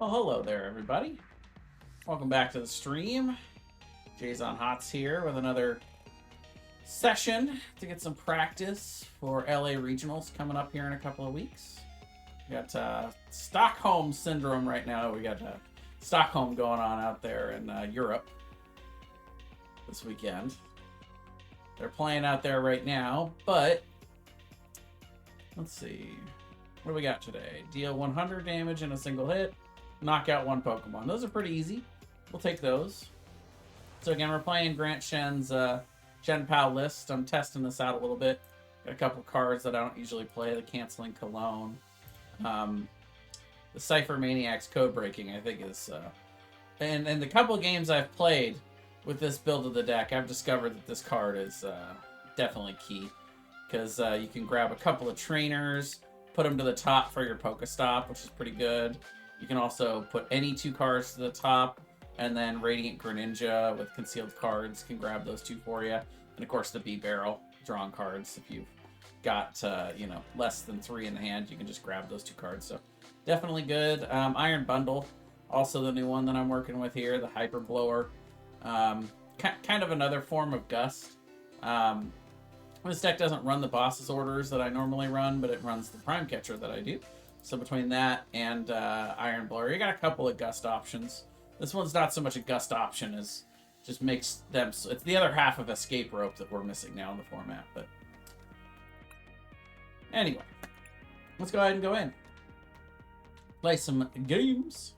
Well, hello there, everybody. Welcome back to the stream. Jay's on Hots here with another session to get some practice for LA Regionals coming up here in a couple of weeks. We got Stockholm Syndrome right now. We got Stockholm going on out there in Europe this weekend. They're playing out there right now, but let's see. What do we got today? Deal 100 damage in a single hit. Knock out one Pokemon. Those are pretty easy. We'll take those. So again, we're playing Grant Shen's Chien-Pao list. I'm testing this out a little bit. Got a couple cards that I don't usually play. The Canceling Cologne. The Cypher Maniac's Code Breaking, I think, is... And the couple of games I've played with this build of the deck, I've discovered that this card is definitely key. Because you can grab a couple of trainers, put them to the top for your Pokestop, which is pretty good. You can also put any two cards to the top, and then Radiant Greninja with concealed cards can grab those two for you. And of course the B-Barrel drawing cards. If you've got less than 3 in the hand, you can just grab those two cards. So definitely good. Iron Bundle, also the new one that I'm working with here, the Hyper Blower. Kind of another form of Gust. This deck doesn't run the boss's orders that I normally run, but it runs the Prime Catcher that I do. So between that and Iron Blower, you got a couple of Gust options. This one's not so much a Gust option as just makes them... It's the other half of Escape Rope that we're missing now in the format. But anyway, let's go ahead and go in. Play some games.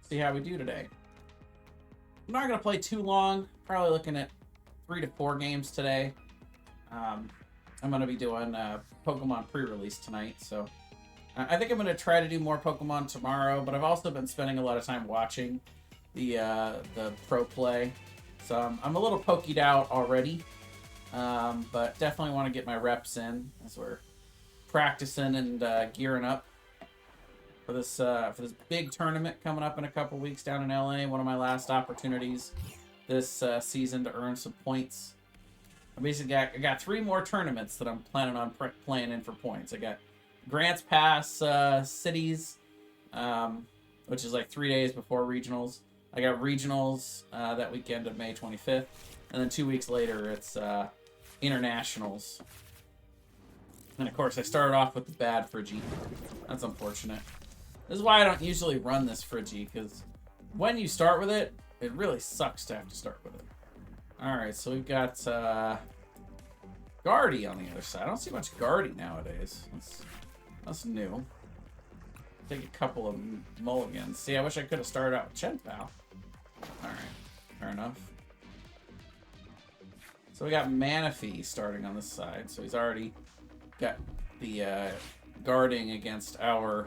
See how we do today. I'm not going to play too long. Probably looking at 3 to 4 games today. I'm going to be doing Pokemon pre-release tonight, so I think I'm going to try to do more Pokemon tomorrow, but I've also been spending a lot of time watching the pro play, so I'm a little pokeyed out already, but definitely want to get my reps in as we're practicing and gearing up for this big tournament coming up in a couple weeks down in LA. One of my last opportunities this season to earn some points. I got 3 more tournaments that I'm planning on playing in for points. I got Grants Pass Cities, which is like 3 days before regionals. I got regionals that weekend of May 25th, and then 2 weeks later it's internationals. And of course I started off with the bad Friggy. That's unfortunate. This is why I don't usually run this Friggy, because when you start with it, it really sucks to have to start with it. Alright, so we've got Guardy on the other side. I don't see much Guardy nowadays. That's new. Take a couple of mulligans. See, I wish I could have started out with Chien-Pao. Alright, fair enough. So we got Manaphy starting on this side. So he's already got the guarding against our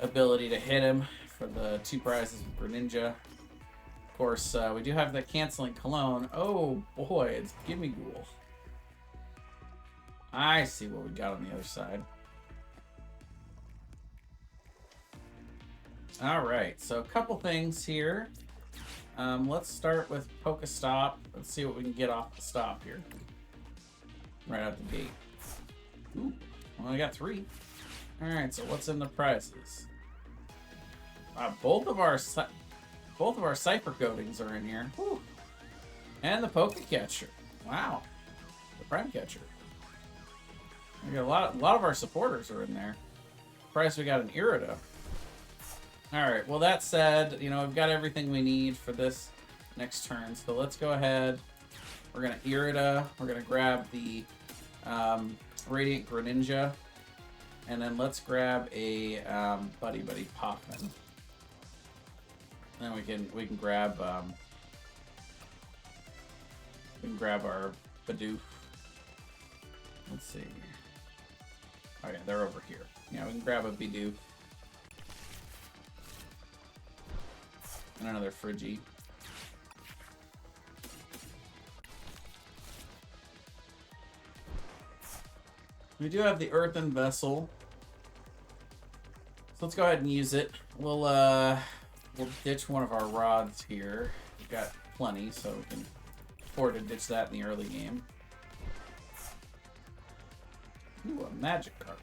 ability to hit him for the 2 prizes with Greninja. Of course, we do have the Canceling Cologne. Oh boy, it's Gimme Ghoul. I see what we got on the other side. Alright, so a couple things here. Let's start with Pokestop. Let's see what we can get off the stop here. Right out the gate. Ooh, well, I got 3. Alright, so what's in the prizes? Both of our Cypher coatings are in here. Whew. And the Pokecatcher. Wow. The Prime Catcher. We got a lot of our supporters are in there. Price we got an Irida. Alright, well that said, we've got everything we need for this next turn. So let's go ahead. We're gonna Irida. We're gonna grab the Radiant Greninja. And then let's grab a Buddy Poppin. Then we can grab our Bidoof. Let's see. Oh yeah, they're over here. Yeah, we can grab a Bidoof. And another Friggy. We do have the Earthen Vessel. So let's go ahead and use it. We'll ditch one of our rods here. We've got plenty, so we can afford to ditch that in the early game. Ooh, a magic card.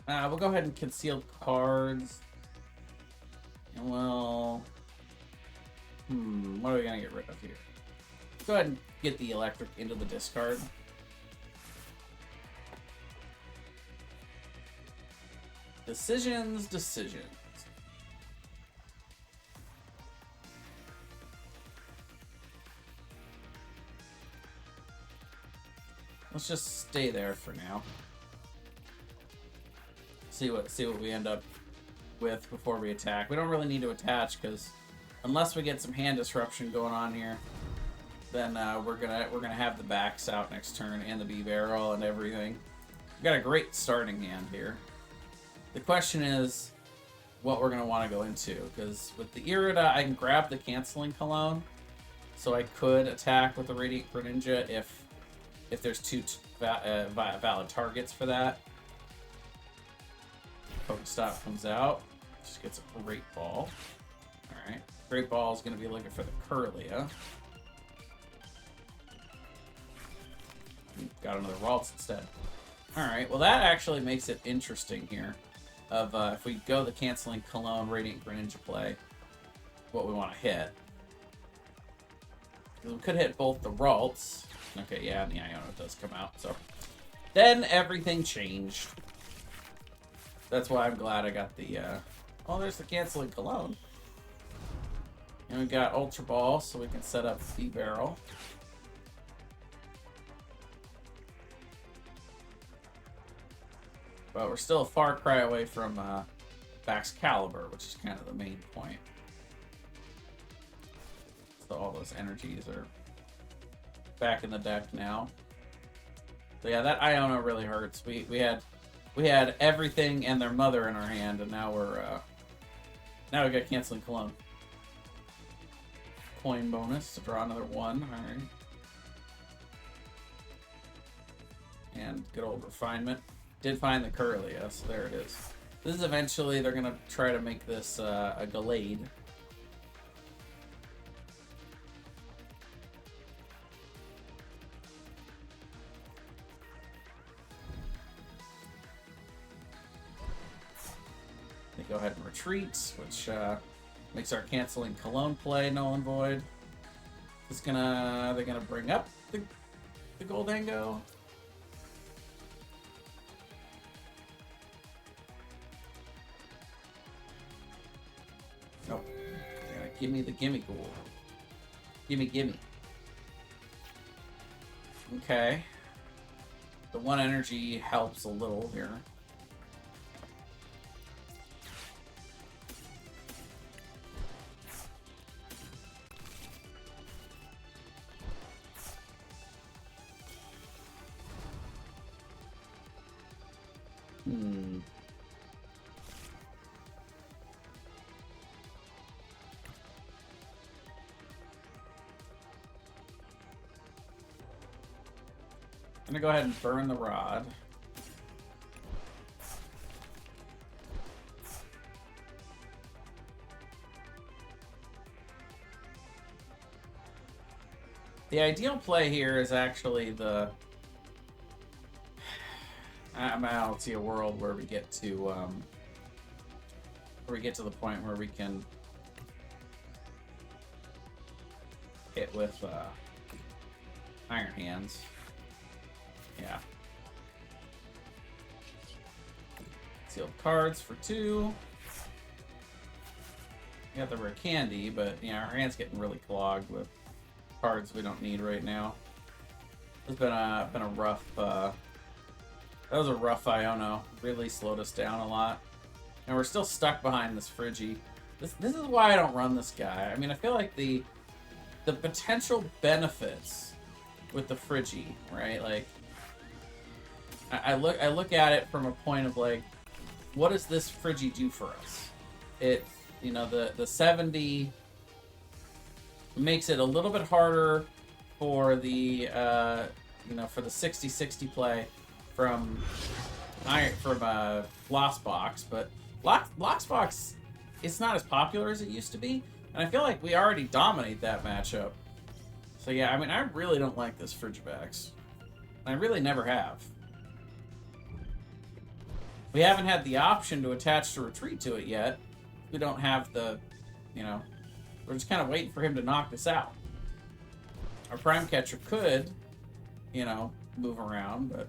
We'll go ahead and conceal cards. And well... what are we going to get rid of here? Go ahead and get the electric into the discard. Decisions. Let's just stay there for now. See what we end up with before we attack. We don't really need to attach because unless we get some hand disruption going on here, then we're gonna have the backs out next turn and the B barrel and everything. We've got a great starting hand here. The question is what we're gonna want to go into, because with the Irida I can grab the canceling cologne, so I could attack with the Radiant Greninja if there's two valid targets for that. Pokestop comes out, just gets a Great Ball. Alright, Great Ball is going to be looking for the Curlia. Got another Ralts instead. Alright, well that actually makes it interesting here. Of if we go the canceling Cologne Radiant Greninja play, what we want to hit. We could hit both the Ralts. Okay, yeah, and the Iono does come out, so then everything changed. That's why I'm glad I got the, oh, there's the canceling Cologne. And we got Ultra Ball, so we can set up the barrel. But we're still a far cry away from Baxcalibur, which is kind of the main point. So all those energies are back in the deck now. So yeah, that Iono really hurts. We had everything and their mother in our hand, and now now we got canceling Cologne. Coin bonus to draw another one. All right. And good old refinement. Did find the Curlia, so there it is. This is eventually they're gonna try to make this a Gallade. They go ahead and retreat, which makes our canceling Cologne play null and void. They're gonna bring up the Goldango. Nope. Give me the gimme goal. Gimme. Okay. The one energy helps a little here. I'm gonna go ahead and burn the rod. The ideal play here is actually the... I don't see a world where we get to the point where we can hit with Iron Hands. Yeah. Sealed cards for 2. We got the rare candy, but you know, our hand's getting really clogged with cards we don't need right now. It's been a rough that was a rough Iono. Really slowed us down a lot. And we're still stuck behind this Friggy. This is why I don't run this guy. I mean, I feel like the potential benefits with the Friggy, right? Like I look at it from a point of like, what does this Friggy do for us? It, you know, the 70 makes it a little bit harder for the you know, for the 60-60 play from Lost Box, but Lost Box, it's not as popular as it used to be, and I feel like we already dominate that matchup. So yeah, I mean, I really don't like this Frigibax. I really never have. We haven't had the option to attach to retreat to it yet. We don't have the, you know, we're just kind of waiting for him to knock this out. Our Prime Catcher could, you know, move around, but...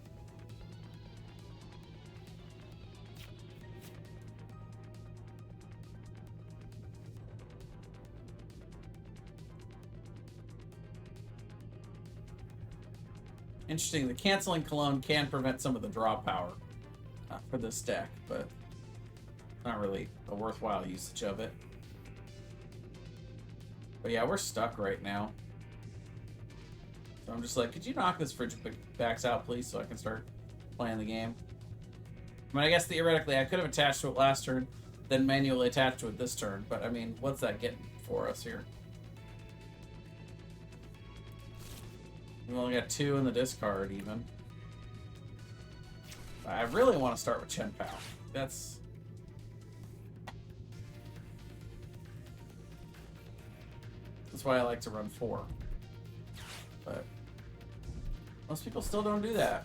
Interesting, the Canceling Cologne can prevent some of the draw power for this deck, but not really a worthwhile usage of it. But yeah, we're stuck right now. So I'm just like, could you knock this Frigibacks out, please, so I can start playing the game? I mean, I guess theoretically I could have attached to it last turn, then manually attached to it this turn, but I mean, what's that getting for us here? We only got 2 in the discard, even. I really want to start with Chien-Pao. That's why I like to run 4. But most people still don't do that.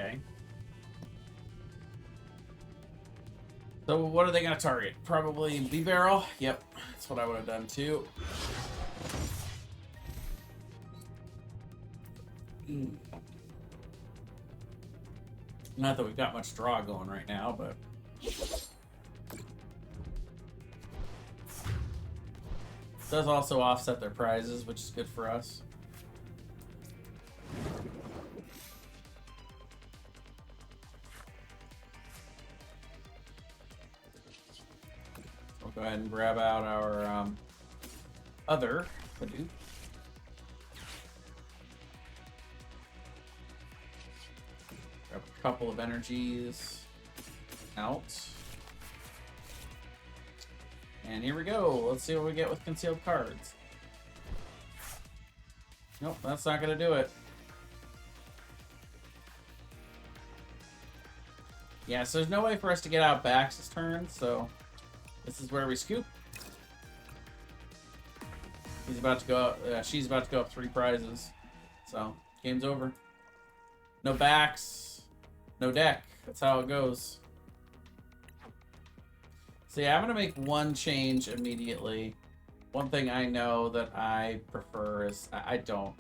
Okay. So what are they going to target? Probably B-Barrel? Yep, that's what I would have done too. Not that we've got much draw going right now, but... does also offset their prizes, which is good for us. We'll go ahead and grab out our other Hadoop. Grab a couple of energies out. And here we go. Let's see what we get with concealed cards. Nope, that's not going to do it. Yeah, so there's no way for us to get out Bax's turn, so this is where we scoop. He's about to go up, she's about to go up 3 prizes. So, game's over. No Bax, no deck. That's how it goes. So yeah, I'm going to make one change immediately. One thing I know that I prefer is I don't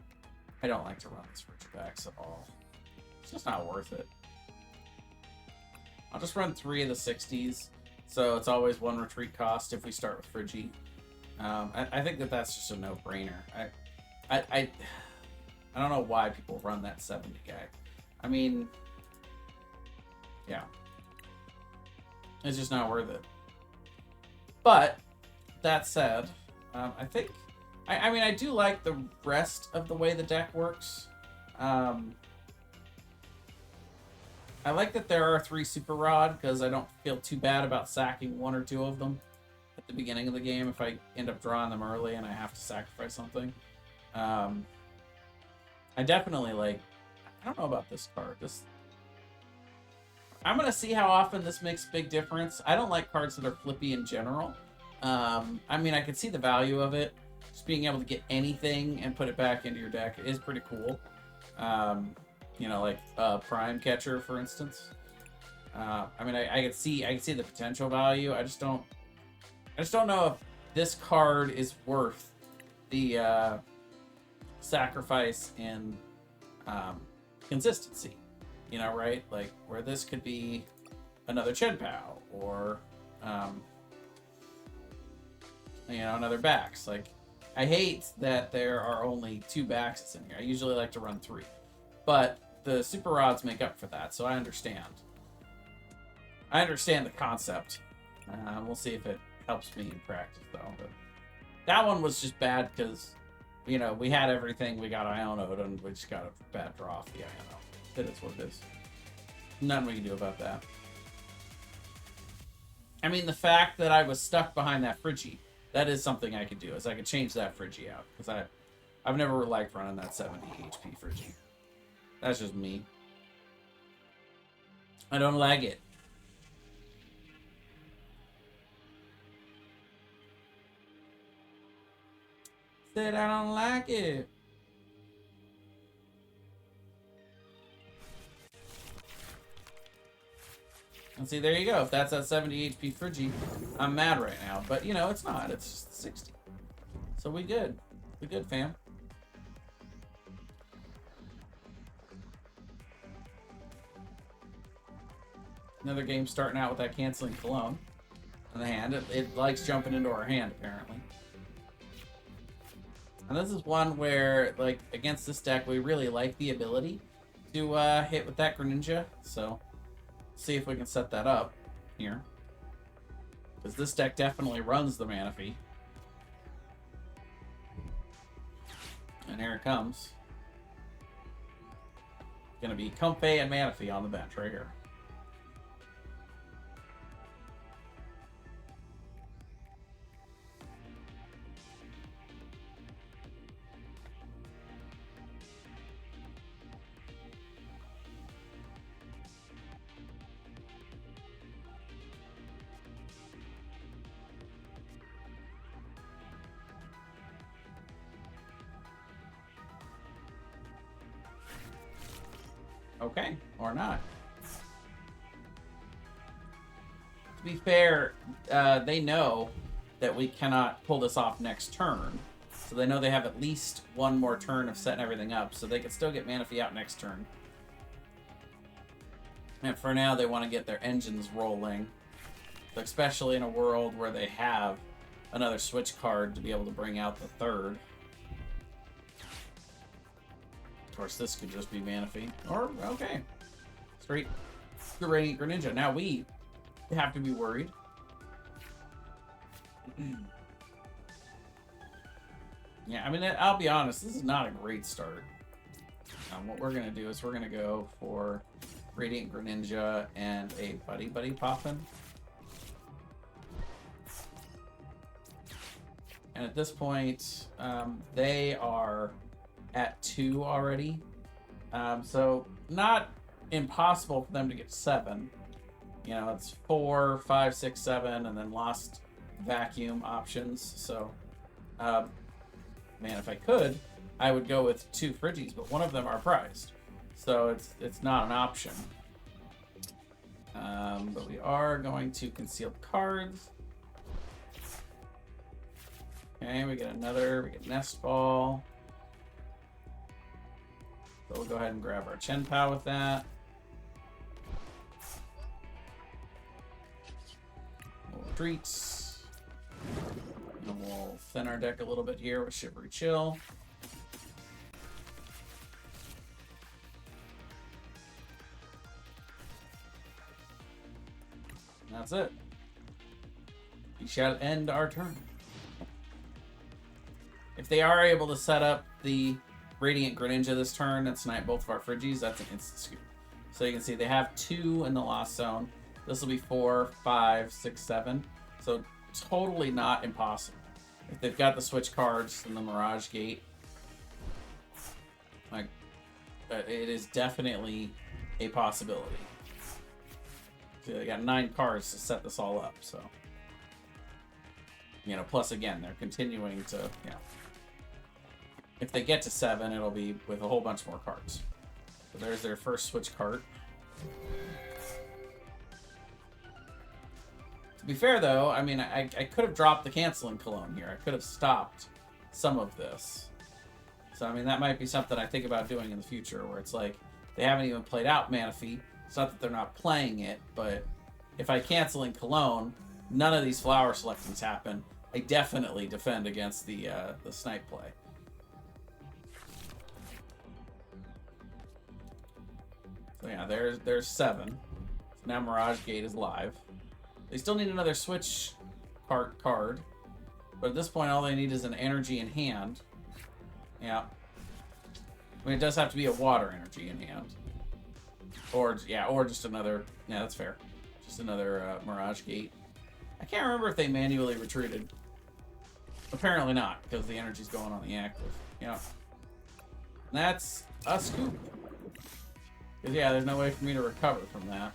like to run this Frigibacks at all. It's just not worth it. I'll just run 3 of the 60s, so it's always 1 retreat cost if we start with Frigi. I think that that's just a no-brainer. I don't know why people run that 70 guy. I mean, yeah, it's just not worth it. But that said, I think I mean I do like the rest of the way the deck works. I like that there are 3 Super Rod, because I don't feel too bad about sacking 1 or 2 of them at the beginning of the game if I end up drawing them early and I have to sacrifice something. I definitely like... I don't know about this card. I'm going to see how often this makes a big difference. I don't like cards that are flippy in general. I mean, I can see the value of it. Just being able to get anything and put it back into your deck is pretty cool. You know, like Prime Catcher, for instance. I mean, I can see the potential value. I just don't know if this card is worth the sacrifice in consistency. You know, right? Like where this could be another Chien-Pao or you know, another Bax. Like, I hate that there are only 2 Baxes in here. I usually like to run 3. But the super rods make up for that, so I understand. I understand the concept. We'll see if it helps me in practice, though. But that one was just bad because, you know, we had everything. We got Iono'd, and we just got a bad draw off the Iono. It is what it is. Nothing we can do about that. I mean, the fact that I was stuck behind that Friggy, that is something I could do, is I could change that Friggy out. Because I've never liked running that 70 HP Friggy. That's just me. I don't like it. Said I don't like it. And see, there you go. If that's that 70 HP Friggy, I'm mad right now. But, you know, it's not. It's just 60. So we good. We good, fam. Another game starting out with that canceling Cologne in the hand. It likes jumping into our hand, apparently. And this is one where, like, against this deck, we really like the ability to hit with that Greninja. So, see if we can set that up here. Because this deck definitely runs the Manaphy. And here it comes. Gonna be Chien-Pao and Manaphy on the bench right here. Okay, or not. To be fair, they know that we cannot pull this off next turn. So they know they have at least one more turn of setting everything up, so they can still get Manaphy out next turn. And for now, they want to get their engines rolling. Especially in a world where they have another switch card to be able to bring out the third. Of course, this could just be Manaphy. Or, okay. Straight Radiant Greninja. Now we have to be worried. Yeah, I mean, I'll be honest, this is not a great start. What we're going to do is we're going to go for Radiant Greninja and a Buddy Poppin'. And at this point, they are at 2 already. So not impossible for them to get 7. You know, it's 4, 5, 6, 7, and then lost vacuum options. So, man, if I could, I would go with 2 Friggies, but one of them are prized. So it's not an option. But we are going to conceal cards. Okay, we get Nest Ball. So we'll go ahead and grab our Chien-Pao with that. Little treats. And we'll thin our deck a little bit here with Shivery Chill. And that's it. We shall end our turn. If they are able to set up the Radiant Greninja this turn and snipe both of our Friggies, that's an instant scoop. So you can see they have 2 in the Lost Zone. This will be 4, 5, 6, 7. So totally not impossible. If they've got the switch cards in the Mirage Gate, like, it is definitely a possibility. So they got 9 cards to set this all up, so. You know, plus again, they're continuing to, you know. If they get to 7, it'll be with a whole bunch more cards. So there's their first switch card. To be fair, though, I mean, I could have dropped the canceling Cologne here. I could have stopped some of this. So, I mean, that might be something I think about doing in the future, where it's like, they haven't even played out Manaphy. It's not that they're not playing it, but if I cancel in Cologne, none of these flower selections happen. I definitely defend against the snipe play. So yeah, there's 7. So now Mirage Gate is live. They still need another switch card. But at this point, all they need is an energy in hand. Yeah. I mean, it does have to be a water energy in hand. Or just another... Yeah, that's fair. Just another Mirage Gate. I can't remember if they manually retreated. Apparently not, because the energy's going on the active. Yeah. That's a scoop. Because, yeah, there's no way for me to recover from that.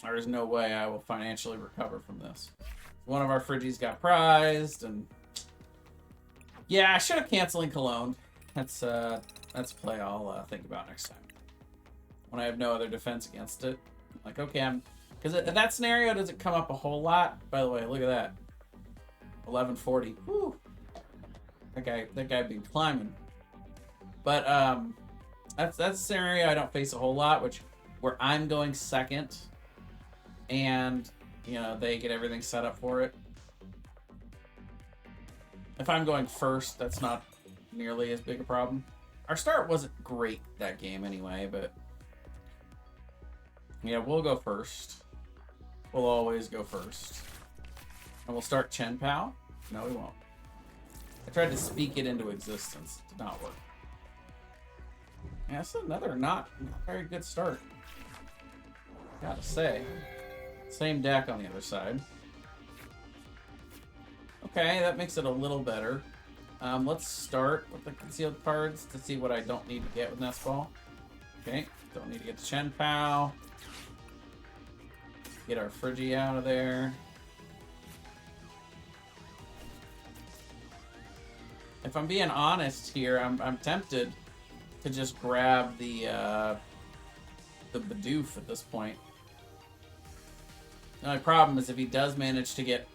There's no way I will financially recover from this. One of our Frigies got prized, and... Yeah, I should have canceling Cologne. That's a play I'll think about next time. When I have no other defense against it. Like, okay, because in that scenario, does it come up a whole lot? By the way, look at that. 1140. Woo! That guy be climbing. But that's a scenario I don't face a whole lot, where I'm going second, and you know they get everything set up for it. If I'm going first, that's not nearly as big a problem. Our start wasn't great that game anyway, but yeah, we'll go first. We'll always go first. And we'll start Chien-Pao. No, we won't. I tried to speak it into existence. It did not work. Yeah, that's another not very good start. Gotta say. Same deck on the other side. Okay, that makes it a little better. Let's start with the concealed cards to see what I don't need to get with Nest Ball. Okay, don't need to get the Chien-Pao. Get our Frigi out of there. If I'm being honest here, I'm tempted to just grab the Bidoof at this point. The only problem is if he does manage to get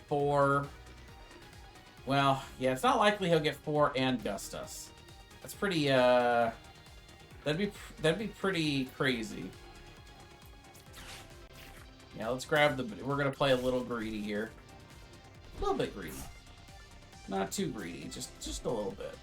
4... Well, yeah, it's not likely he'll get 4 and gust us. That's pretty, that'd be pretty crazy. Yeah, let's grab the... We're gonna play a little greedy here. A little bit greedy. Not too greedy, just a little bit.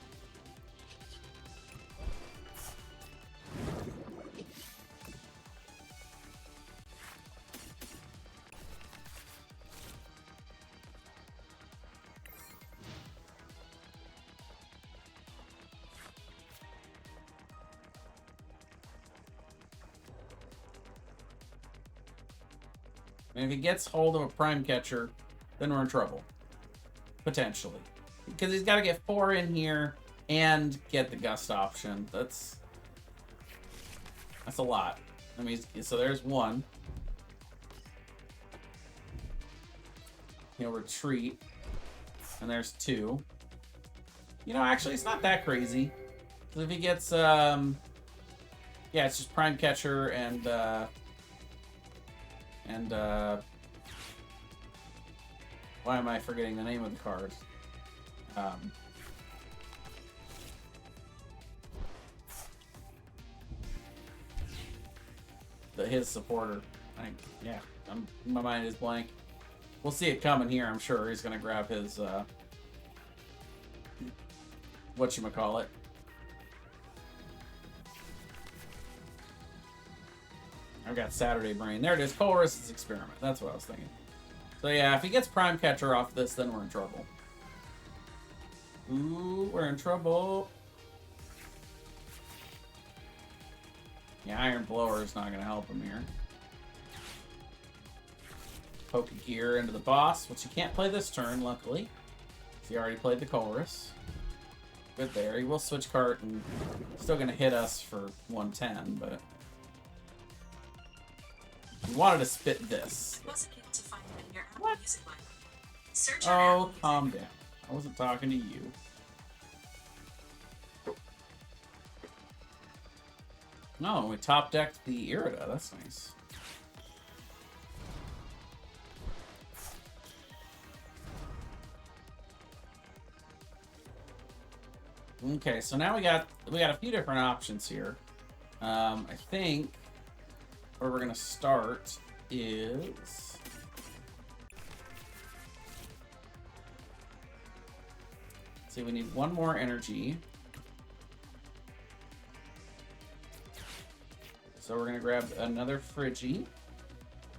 And if he gets hold of a Prime Catcher, then we're in trouble. Potentially. Because he's got to get 4 in here and get the Gust option. That's a lot. I mean, so there's 1. He'll retreat. And there's 2. You know, actually, it's not that crazy. Because if he gets, yeah, it's just Prime Catcher and why am I forgetting the name of the card? His supporter. Yeah, my mind is blank. We'll see it coming here, I'm sure. He's going to grab his, whatchamacallit. I've got Saturday brain. There it is. Colress's Experiment. That's what I was thinking. So yeah, if he gets Prime Catcher off this, then we're in trouble. Ooh, we're in trouble. Yeah, Iron Blower is not going to help him here. Pokegear into the boss, which he can't play this turn, luckily. He already played the Colress. Good there. He will switch cart and still going to hit us for 110, but... He wanted to spit this. What? Oh, calm down. I wasn't talking to you. No, we top decked the Irida. That's nice. Okay, so now we got a few different options here. I think where we're gonna start is see, we need 1 more energy. So we're going to grab another Friggy.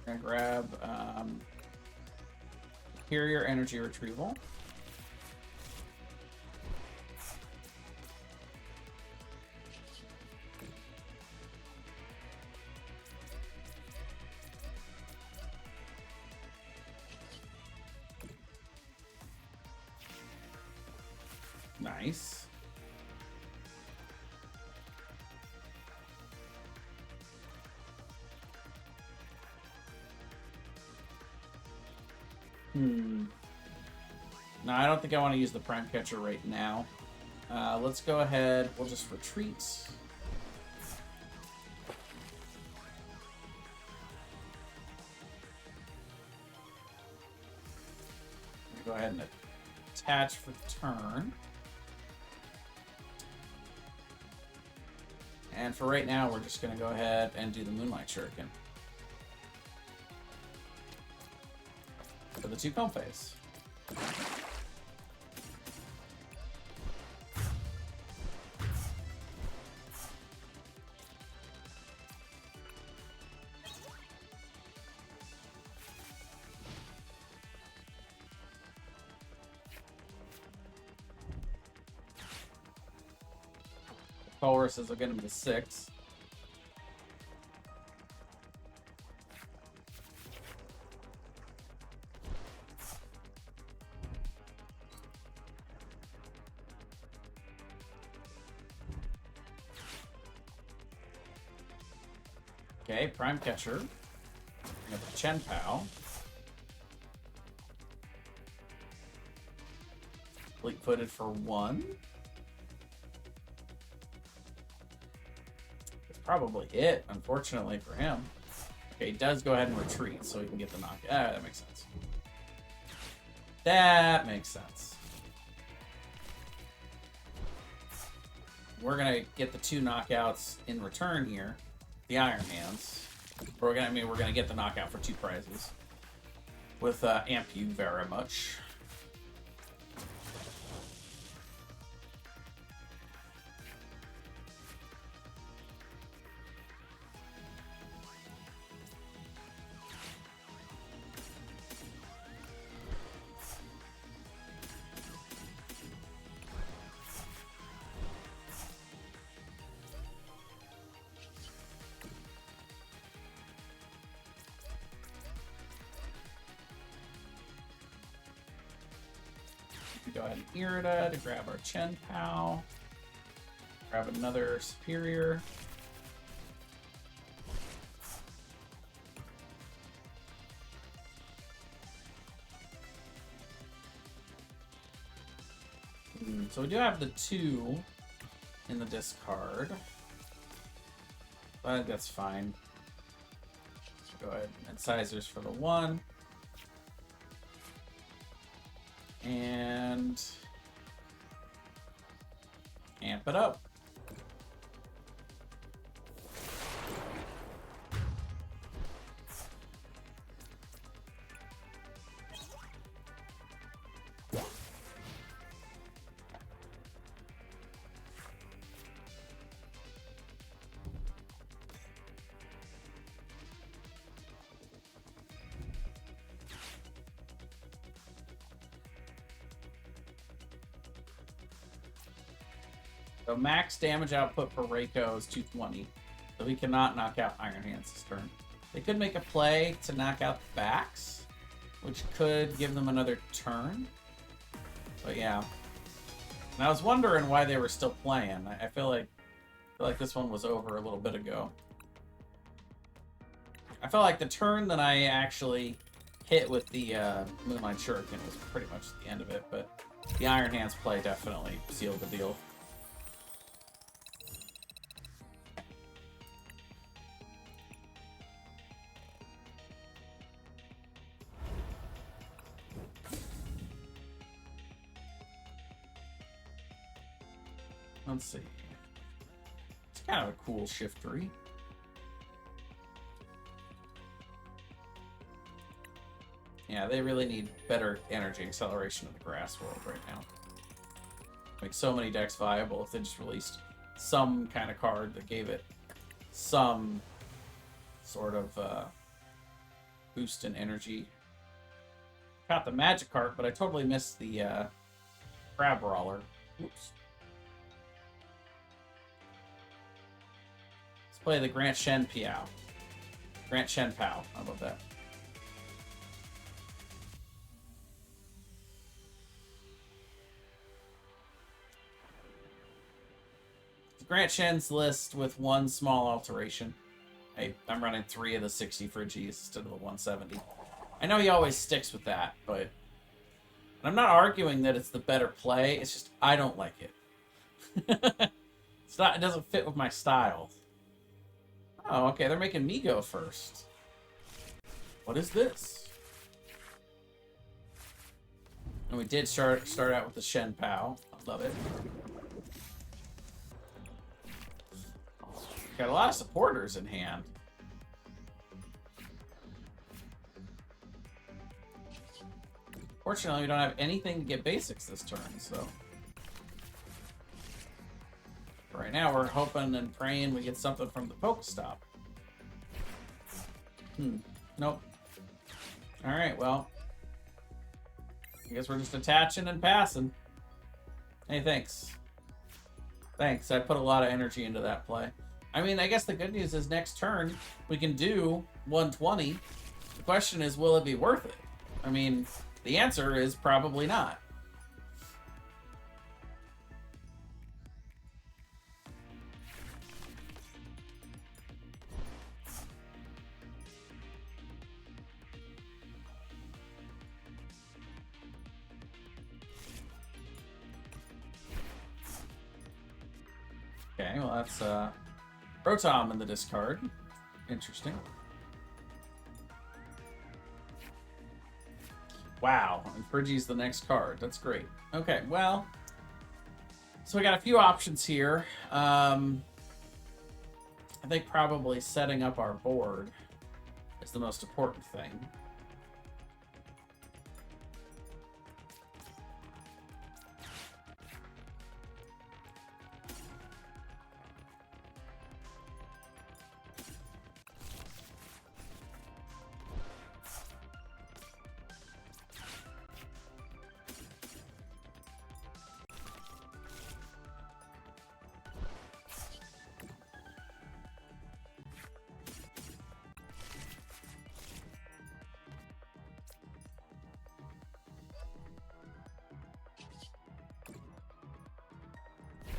We're going to grab Superior Energy Retrieval. Nice. No, I don't think I want to use the Prime Catcher right now. Let's go ahead. We'll just retreat. Go ahead and attach for the turn. And for right now, we're just going to go ahead and do the Moonlight Shuriken for the 2 Comfeys. Walruses will get him to 6. Okay, Prime Catcher. We have the Chien-Pao. Fleet-footed for 1. Probably it, unfortunately for him. Okay, he does go ahead and retreat so he can get the knockout. Ah, that makes sense. That makes sense. We're gonna get the 2 knockouts in return here. The Iron Hands. We're gonna get the knockout for 2 prizes. With Amp You very much. Go ahead and Irida to grab our Chien-Pao. Grab another Superior. So we do have the 2 in the discard. I think that's fine. So go ahead and Incisors for the 1. And amp it up. So max damage output for Reiko is 220. So he cannot knock out Iron Hands this turn. They could make a play to knock out the backs, which could give them another turn. But yeah. And I was wondering why they were still playing. I feel like this one was over a little bit ago. I felt like the turn that I actually hit with the Moonlight Shuriken was pretty much the end of it, but the Iron Hands play definitely sealed the deal. Let's see. It's kind of a cool Shiftry. Yeah, they really need better energy acceleration in the grass world right now. Make so many decks viable if they just released some kind of card that gave it some sort of boost in energy. Got the Magikarp, but I totally missed the Crab Brawler. Oops. Let's play the Chien-Pao. Chien-Pao. How about that? Grant Shen's list with one small alteration. Hey, I'm running 3 of the 60 Frigies instead of the 170. I know he always sticks with that, but I'm not arguing that it's the better play. It's just I don't like it. It's not. It doesn't fit with my style. Oh, okay. They're making me go first. What is this? And we did start out with the Chien-Pao. I love it. Got a lot of supporters in hand. Fortunately, we don't have anything to get basics this turn, so... Right now, we're hoping and praying we get something from the Pokestop. Nope. Alright, well... I guess we're just attaching and passing. Hey, thanks. Thanks, I put a lot of energy into that play. I mean, I guess the good news is next turn, we can do 120. The question is, will it be worth it? I mean, the answer is probably not. Okay, well, that's, Rotom in the discard. Interesting. Wow, and Frigie's the next card. That's great. Okay, well, so we got a few options here. I think probably setting up our board is the most important thing.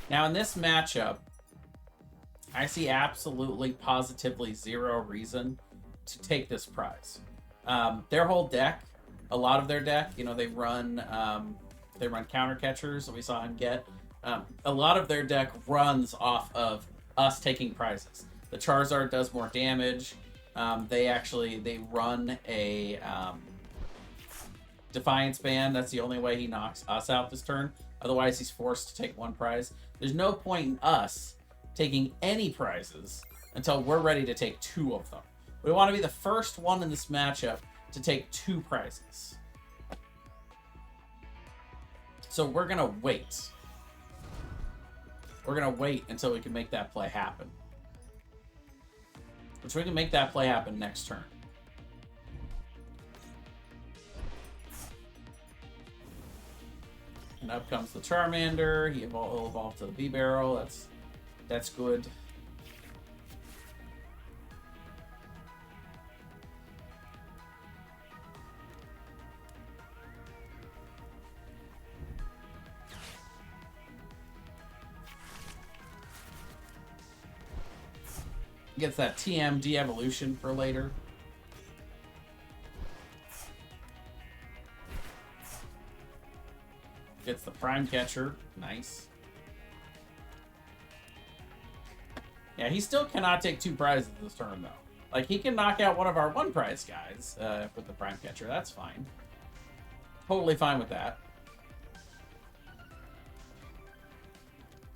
Now, in this matchup, I see absolutely, positively zero reason to take this prize. Their whole deck, a lot of their deck, you know, they run counter catchers that we saw him get. A lot of their deck runs off of us taking prizes. The Charizard does more damage. They run a Defiance Band. That's the only way he knocks us out this turn. Otherwise, he's forced to take one prize. There's no point in us taking any prizes until we're ready to take 2 of them. We want to be the first one in this matchup to take 2 prizes. So we're going to wait. We're going to wait until we can make that play happen. Which we can make that play happen next turn. And up comes the Charmander. He'll evolve to the V-Barrel. That's good. Gets that TM de-evolution for later. Gets the Prime Catcher. Nice. Yeah, he still cannot take 2 prizes this turn, though. Like, he can knock out one of our 1 prize guys with the Prime Catcher. That's fine. Totally fine with that.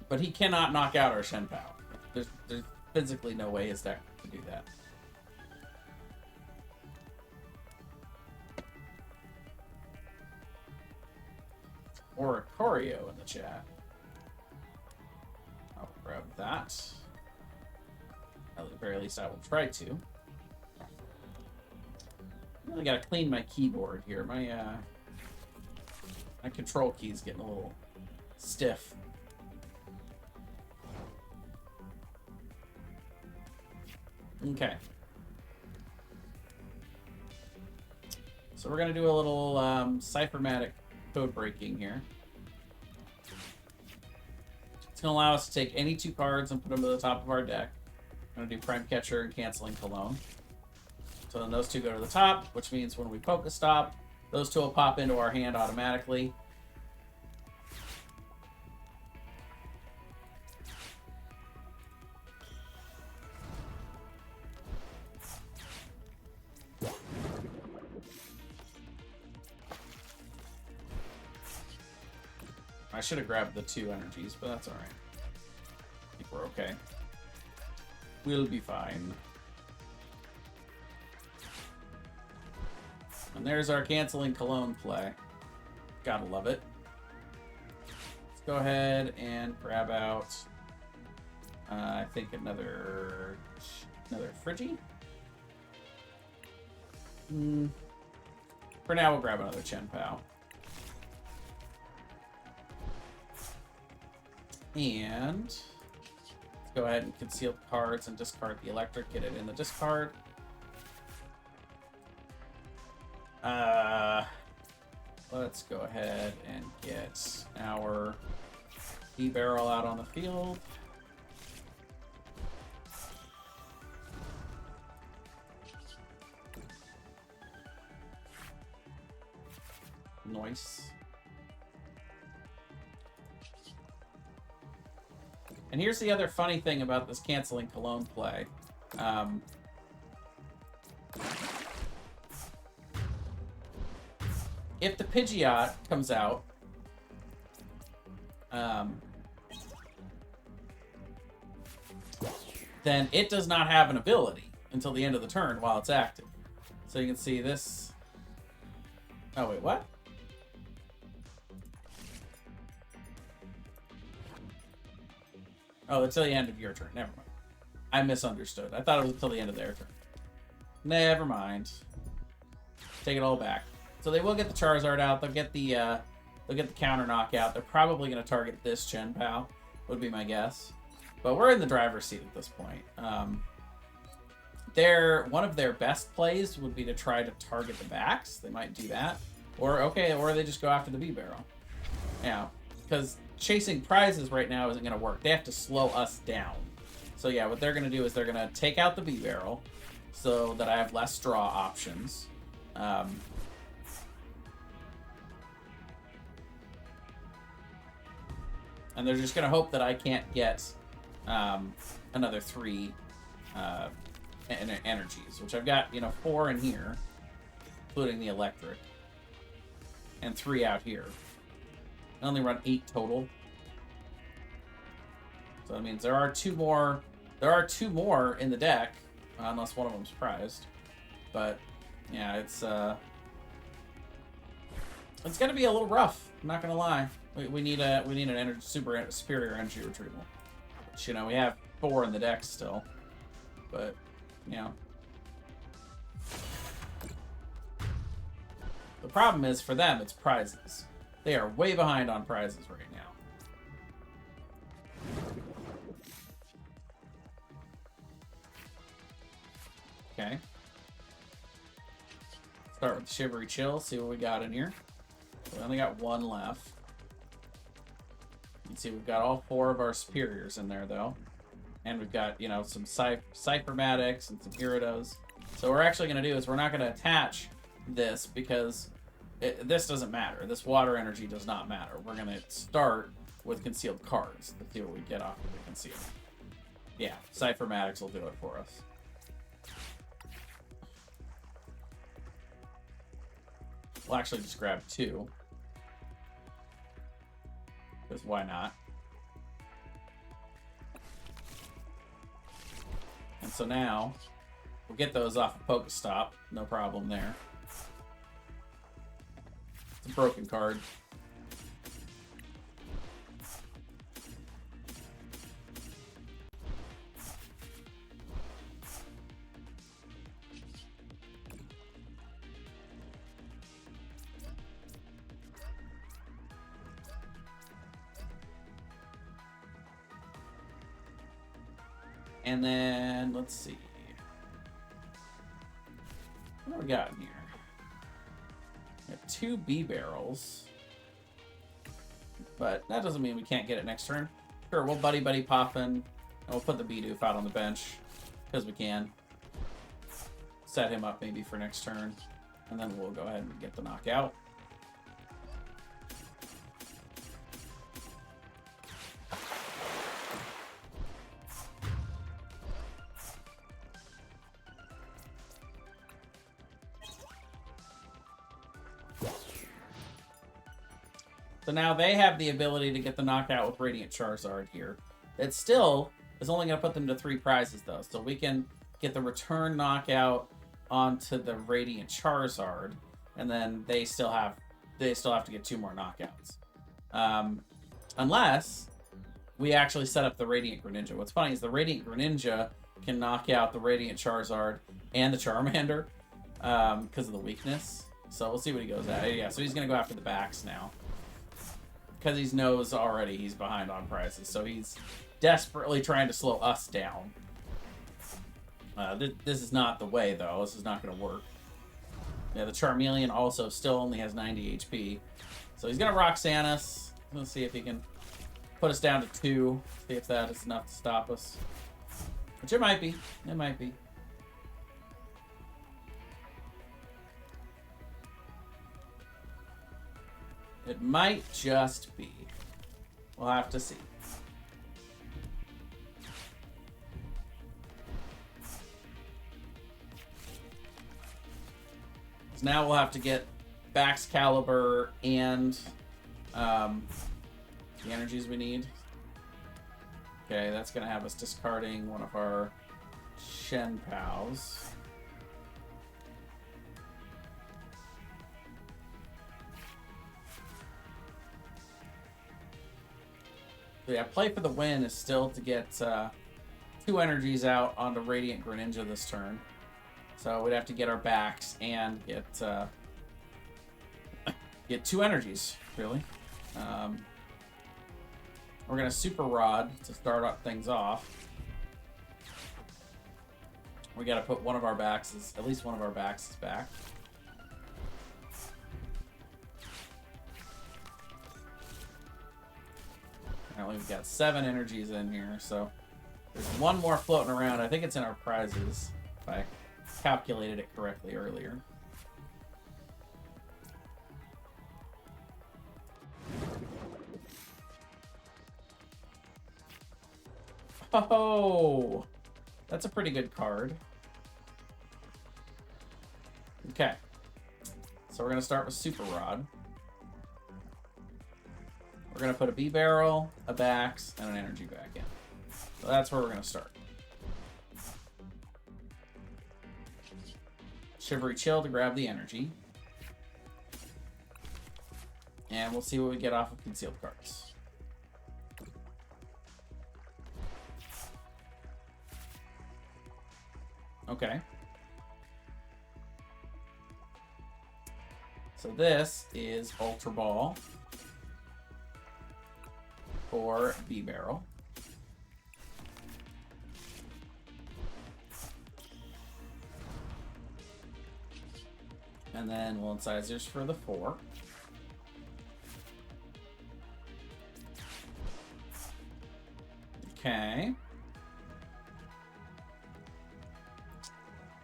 But he cannot knock out our Chien-Pao. There's physically no way his deck can do that. Or a Choreo in the chat. I'll grab that. At the very least, I will try to. Really gotta clean my keyboard here. My control key's getting a little stiff. Okay. So we're gonna do a little ciphermatic code breaking here. It's gonna allow us to take any 2 cards and put them to the top of our deck. I'm gonna do Prime Catcher and Canceling Cologne. So then those 2 go to the top, which means when we Pokestop, those 2 will pop into our hand automatically. I should have grabbed the 2 energies, but that's alright. I think we're okay. We'll be fine. And there's our Canceling Cologne play. Gotta love it. Let's go ahead and grab out, I think another Friggy? For now, we'll grab another Chien-Pao. And let's go ahead and conceal cards and discard the electric. Get it in the discard. Let's go ahead and get our E-Barrel out on the field. Nice. And here's the other funny thing about this Canceling Cologne play. If the Pidgeot comes out, then it does not have an ability until the end of the turn while it's active. So you can see this. Oh, wait, what? Oh, until the end of your turn. Never mind. I misunderstood. I thought it was until the end of their turn. Never mind. Take it all back. So they will get the Charizard out. They'll get the counter knockout. They're probably going to target this Chien-Pao, would be my guess. But we're in the driver's seat at this point. One of their best plays would be to try to target the backs. They might do that. Or they just go after the B-Barrel. Yeah, because chasing prizes right now isn't going to work. They have to slow us down. So yeah, what they're going to do is they're going to take out the B-Barrel so that I have less draw options. And they're just going to hope that I can't get another 3 energies, which I've got, 4 in here, including the electric, and 3 out here. I only run 8 total. So that means there are 2 more. There are 2 more in the deck, unless one of them's prized. But yeah, it's gonna be a little rough. I'm not gonna lie. We need an superior energy retrieval. Which, we have 4 in the deck still. But the problem is for them, it's prizes. They are way behind on prizes right now. Okay. Start with the Shivery Chill, see what we got in here. We only got 1 left. You can see we've got all 4 of our superiors in there, though. And we've got, some Cyphermatics and some Gyarados. So what we're actually going to do is we're not going to attach this because this doesn't matter. This water energy does not matter. We're going to start with concealed cards to see what we get off of the concealed. Yeah, Cyphermatics will do it for us. We'll actually just grab 2. Because why not? And so now, we'll get those off of Pokestop. No problem there. It's a broken card. And then, let's see. What do we got in here? We have 2 B barrels. But that doesn't mean we can't get it next turn. Sure, we'll buddy pop in. And we'll put the B-doof out on the bench. Because we can. Set him up maybe for next turn. And then we'll go ahead and get the knockout. So now they have the ability to get the knockout with Radiant Charizard here. It still is only going to put them to 3 prizes, though. So we can get the return knockout onto the Radiant Charizard, and then they still have to get 2 more knockouts. Unless we actually set up the Radiant Greninja. What's funny is the Radiant Greninja can knock out the Radiant Charizard and the Charmander because of the weakness. So we'll see what he goes at. Yeah, so he's going to go after the backs now. Because he knows already he's behind on prizes. So he's desperately trying to slow us down. This is not the way, though. This is not going to work. Yeah, the Charmeleon also still only has 90 HP. So he's going to Roxanne us. Let's see if he can put us down to 2. See if that is enough to stop us. Which it might be. It might be. It might just be. We'll have to see. So now we'll have to get Baxcalibur and the energies we need. Okay, that's going to have us discarding one of our Chien-Paos. Yeah, play for the win is still to get 2 energies out onto Radiant Greninja this turn. So we'd have to get our backs and get 2 energies, really. We're going to Super Rod to start up things off. We got to put one of our backs, at least one of our backs is back. Apparently we've got 7 energies in here, so there's 1 more floating around. I think it's in our prizes, if I calculated it correctly earlier. Oh, that's a pretty good card. Okay, so we're going to start with Super Rod. We're going to put a B-Barrel, a Bax, and an Energy back in. So that's where we're going to start. Shivery Chill to grab the Energy. And we'll see what we get off of Concealed Cards. Okay. So this is Ultra Ball for B-Barrel. And then we'll incisors for the 4. Okay.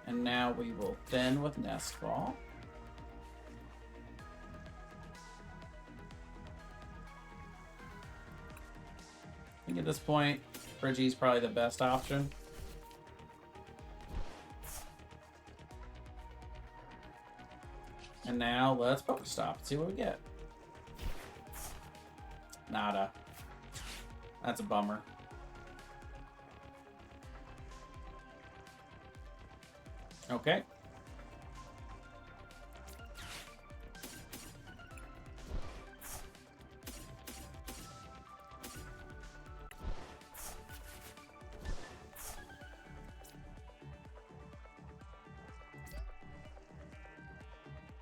And now we will thin with Nest Ball. I think at this point, Friggy's probably the best option. And now let's Pokestop and see what we get. Nada. That's a bummer. Okay.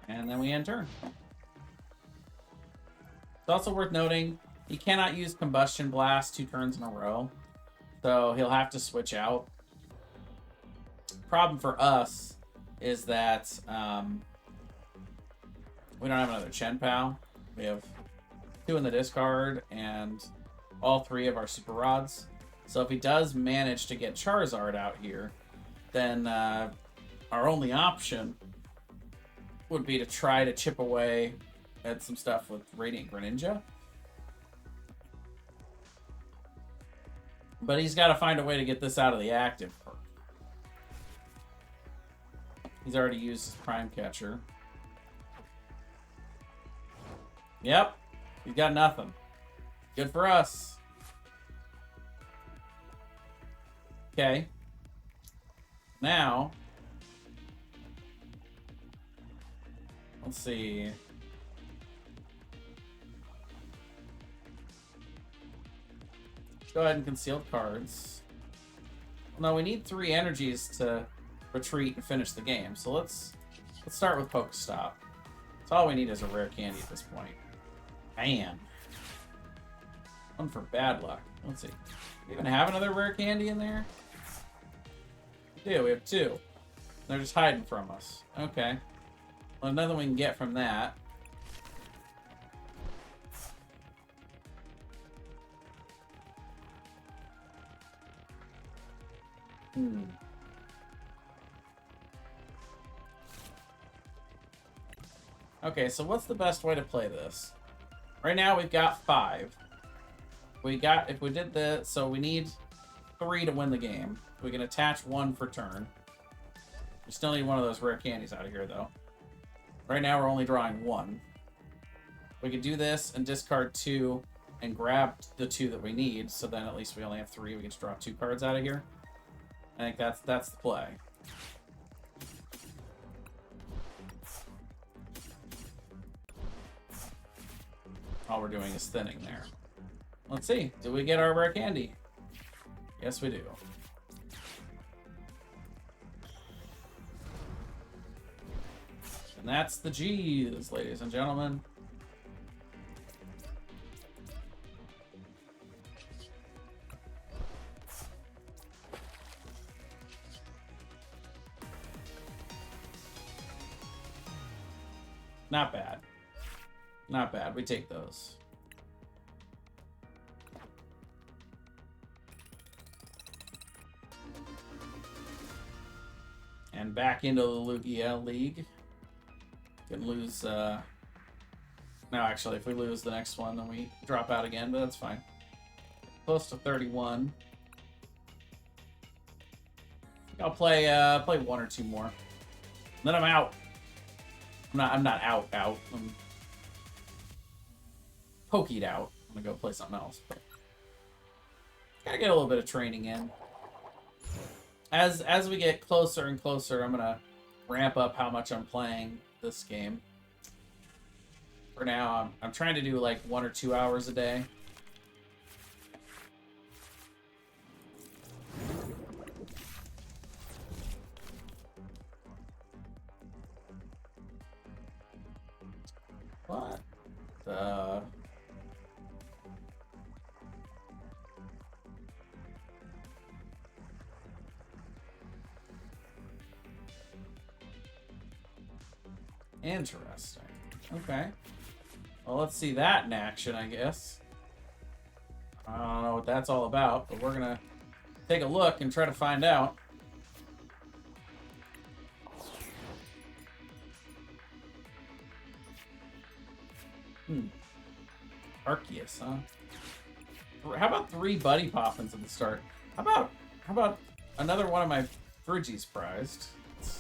And then we end turn. It's also worth noting, he cannot use Combustion Blast 2 turns in a row. So he'll have to switch out. Problem for us is that we don't have another Chien-Pao. We have 2 in the discard and all 3 of our super rods. So if he does manage to get Charizard out here, then our only option would be to try to chip away at some stuff with Radiant Greninja. But he's got to find a way to get this out of the active perk. He's already used his Prime Catcher. Yep. He's got nothing. Good for us. Okay. Now, let's see. Go ahead and conceal cards. No, we need 3 energies to retreat and finish the game. So let's start with Pokestop. That's all we need is a rare candy at this point. Man. One for bad luck. Let's see. Do we even have another rare candy in there? We do. We have 2. They're just hiding from us. Okay. Well, nothing we can get from that. Okay, so what's the best way to play this? Right now we've got 5. If we did this, so we need 3 to win the game. We can attach 1 for turn. We still need one of those rare candies out of here, though. Right now we're only drawing 1. We could do this and discard 2 and grab the 2 that we need, so then at least we only have 3. We can just draw 2 cards out of here. I think that's the play. All we're doing is thinning there. Let's see. Do we get our rare candy? Yes, we do. And that's the G's, ladies and gentlemen. Not bad. Not bad. We take those. And back into the Lugia League. Can lose, no, actually, if we lose the next one, then we drop out again, but that's fine. Close to 31. I'll play 1 or 2 more. Then I'm out. I'm not out. I'm pokeyed out. I'm gonna go play something else. But gotta get a little bit of training in. As we get closer and closer, I'm gonna ramp up how much I'm playing this game. For now, I'm trying to do like 1 or 2 hours a day. What? Interesting. Okay. Well, let's see that in action, I guess. I don't know what that's all about, but we're gonna take a look and try to find out. Arceus, huh? How about 3 Buddy Poppins at the start? How about another one of my Friggies prized? It's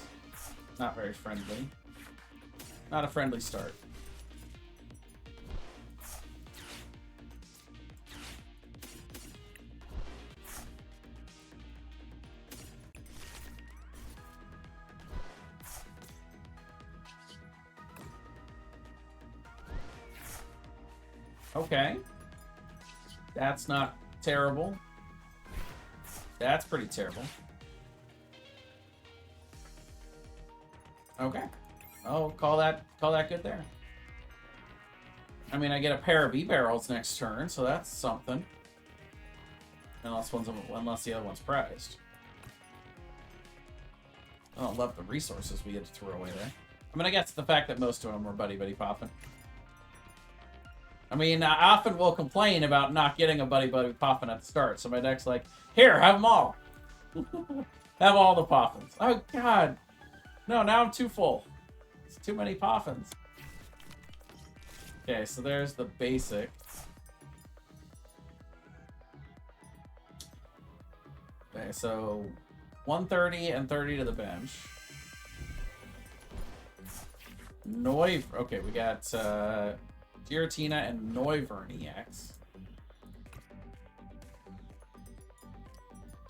not very friendly. Not a friendly start. Okay. That's not terrible. That's pretty terrible. Okay. Oh, call that good there. I mean, I get a pair of E-Barrels next turn, so that's something. Unless the other one's prized. I don't love the resources we had to throw away there. I mean, I guess the fact that most of them were buddy popping. I mean, I often will complain about not getting a buddy popping at the start. So my deck's like, here, have them all. Have all the poffins. Oh, God. No, now I'm too full. It's too many poffins. Okay, so there's the basic. Okay, so 130 and 30 to the bench. Okay, we got Giratina and Noivern EX.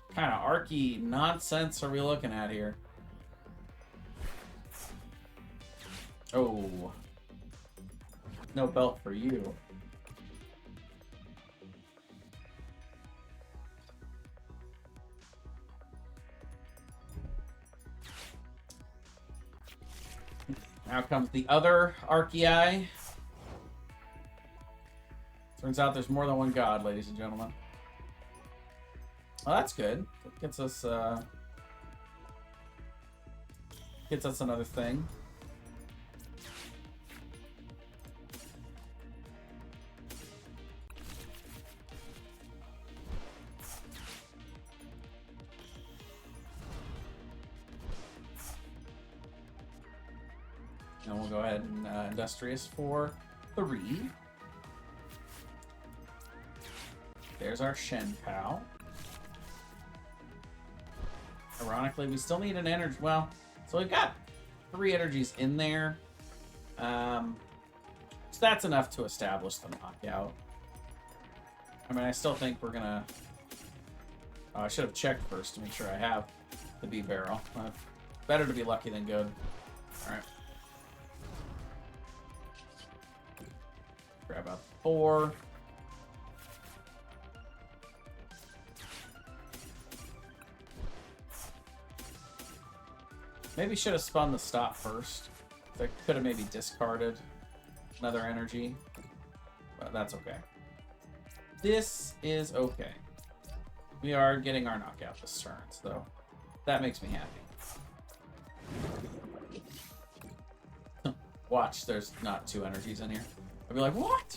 What kind of archy nonsense are we looking at here? Oh. No belt for you. Now comes the other Archei. Turns out there's more than one god, ladies and gentlemen. Well, that's good. That gets us another thing. And we'll go ahead and Industrious for 3. There's our Chien-Pao. Ironically, we still need an energy. Well, so we've got 3 energies in there. So that's enough to establish the knockout. I mean, I still think we're gonna... Oh, I should have checked first to make sure I have the B barrel. Better to be lucky than good. Alright. Grab out 4. Maybe should have spun the stop first. I could have maybe discarded another energy. But that's okay. This is okay. We are getting our knockout this turn, so that makes me happy. Watch, there's not 2 energies in here. I'd be like, what?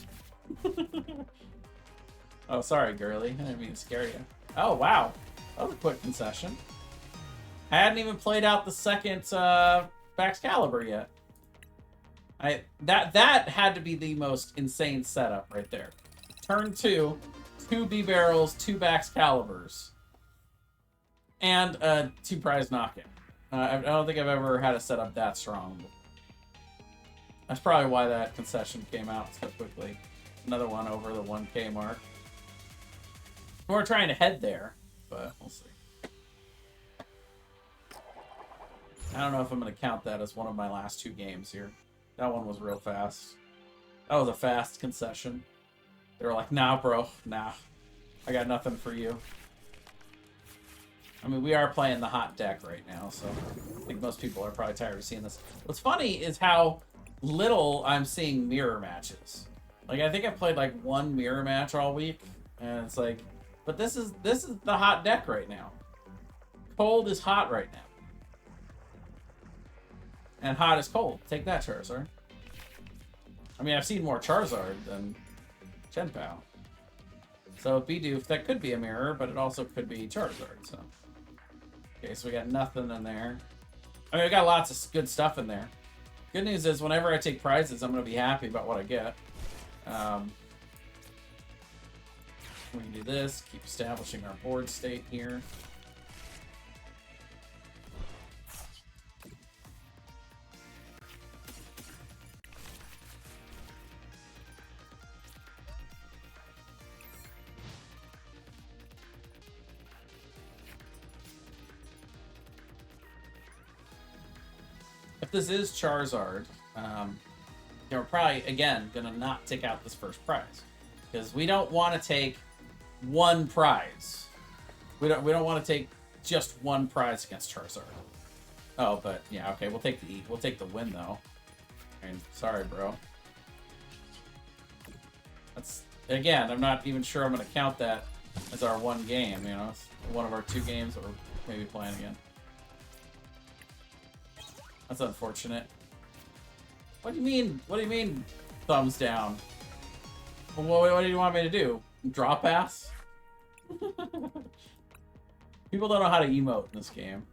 Oh, sorry, girly. I didn't mean to scare you. Oh, wow. That was a quick concession. I hadn't even played out the second Baxcalibur yet. That had to be the most insane setup right there. Turn 2, 2 B-Barrels, 2 Baxcaliburs, and 2 prize knockout. I don't think I've ever had a setup that strong. That's probably why that concession came out so quickly. Another one over the 1K mark. We're trying to head there, but we'll see. I don't know if I'm going to count that as one of my last 2 games here. That one was real fast. That was a fast concession. They were like, nah, bro, nah. I got nothing for you. I mean, we are playing the hot deck right now, so I think most people are probably tired of seeing this. What's funny is how little I'm seeing mirror matches. Like, I think I played like 1 mirror match all week, and it's like, but this is the hot deck right now. Cold is hot right now. And hot is cold. Take that, Charizard. I mean, I've seen more Charizard than Chien-Pao. So Bidoof, that could be a mirror, but it also could be Charizard, so. Okay, so we got nothing in there. I mean, we got lots of good stuff in there. Good news is, whenever I take prizes, I'm going to be happy about what I get. We can do this, keep establishing our board state here. If this is Charizard, we're probably, again, going to not take out this first prize. Because we don't want to take 1 prize. We don't want to take just 1 prize against Charizard. Oh, but, yeah, okay, we'll take the win, though. I mean, sorry, bro. That's, again, I'm not even sure I'm going to count that as our one game, you know? It's one of our 2 games that we're maybe playing again. That's unfortunate. What do you mean? What do you mean, thumbs down? What do you want me to do? Draw pass? People don't know how to emote in this game.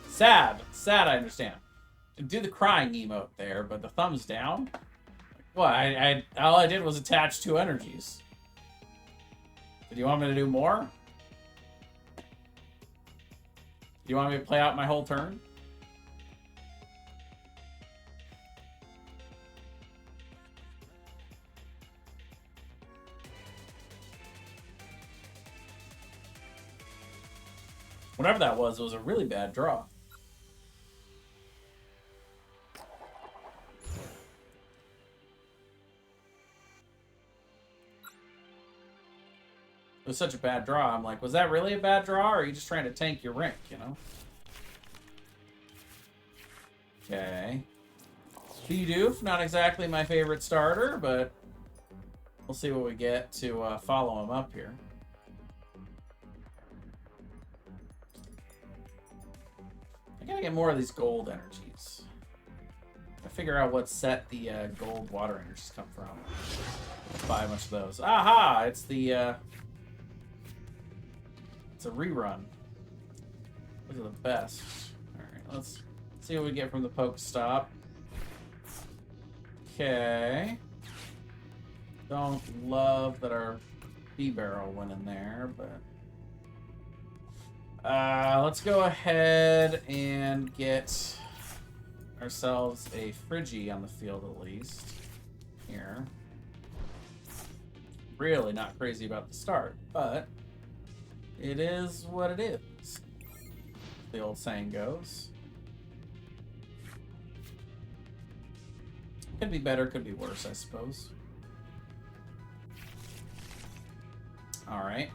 Sad. Sad, I understand. Do the crying emote there, but the thumbs down? What? All I did was attach 2 energies. Do you want me to do more? Do you want me to play out my whole turn? Whatever that was, it was a really bad draw. It was such a bad draw. I'm like, was that really a bad draw, or are you just trying to tank your rink, you know? Okay. Bidoof, not exactly my favorite starter, but we'll see what we get to follow him up here. I gotta get more of these gold energies. I figure out what set the gold water energies come from. Buy a bunch of those. Aha! It's the it's a rerun. Those are the best. Alright, let's see what we get from the Pokestop. Okay. Don't love that our B-Barrel went in there, but let's go ahead and get ourselves a Friggy on the field at least. Here. Really not crazy about the start, but it is what it is. The old saying goes. Could be better, could be worse, I suppose. Alright.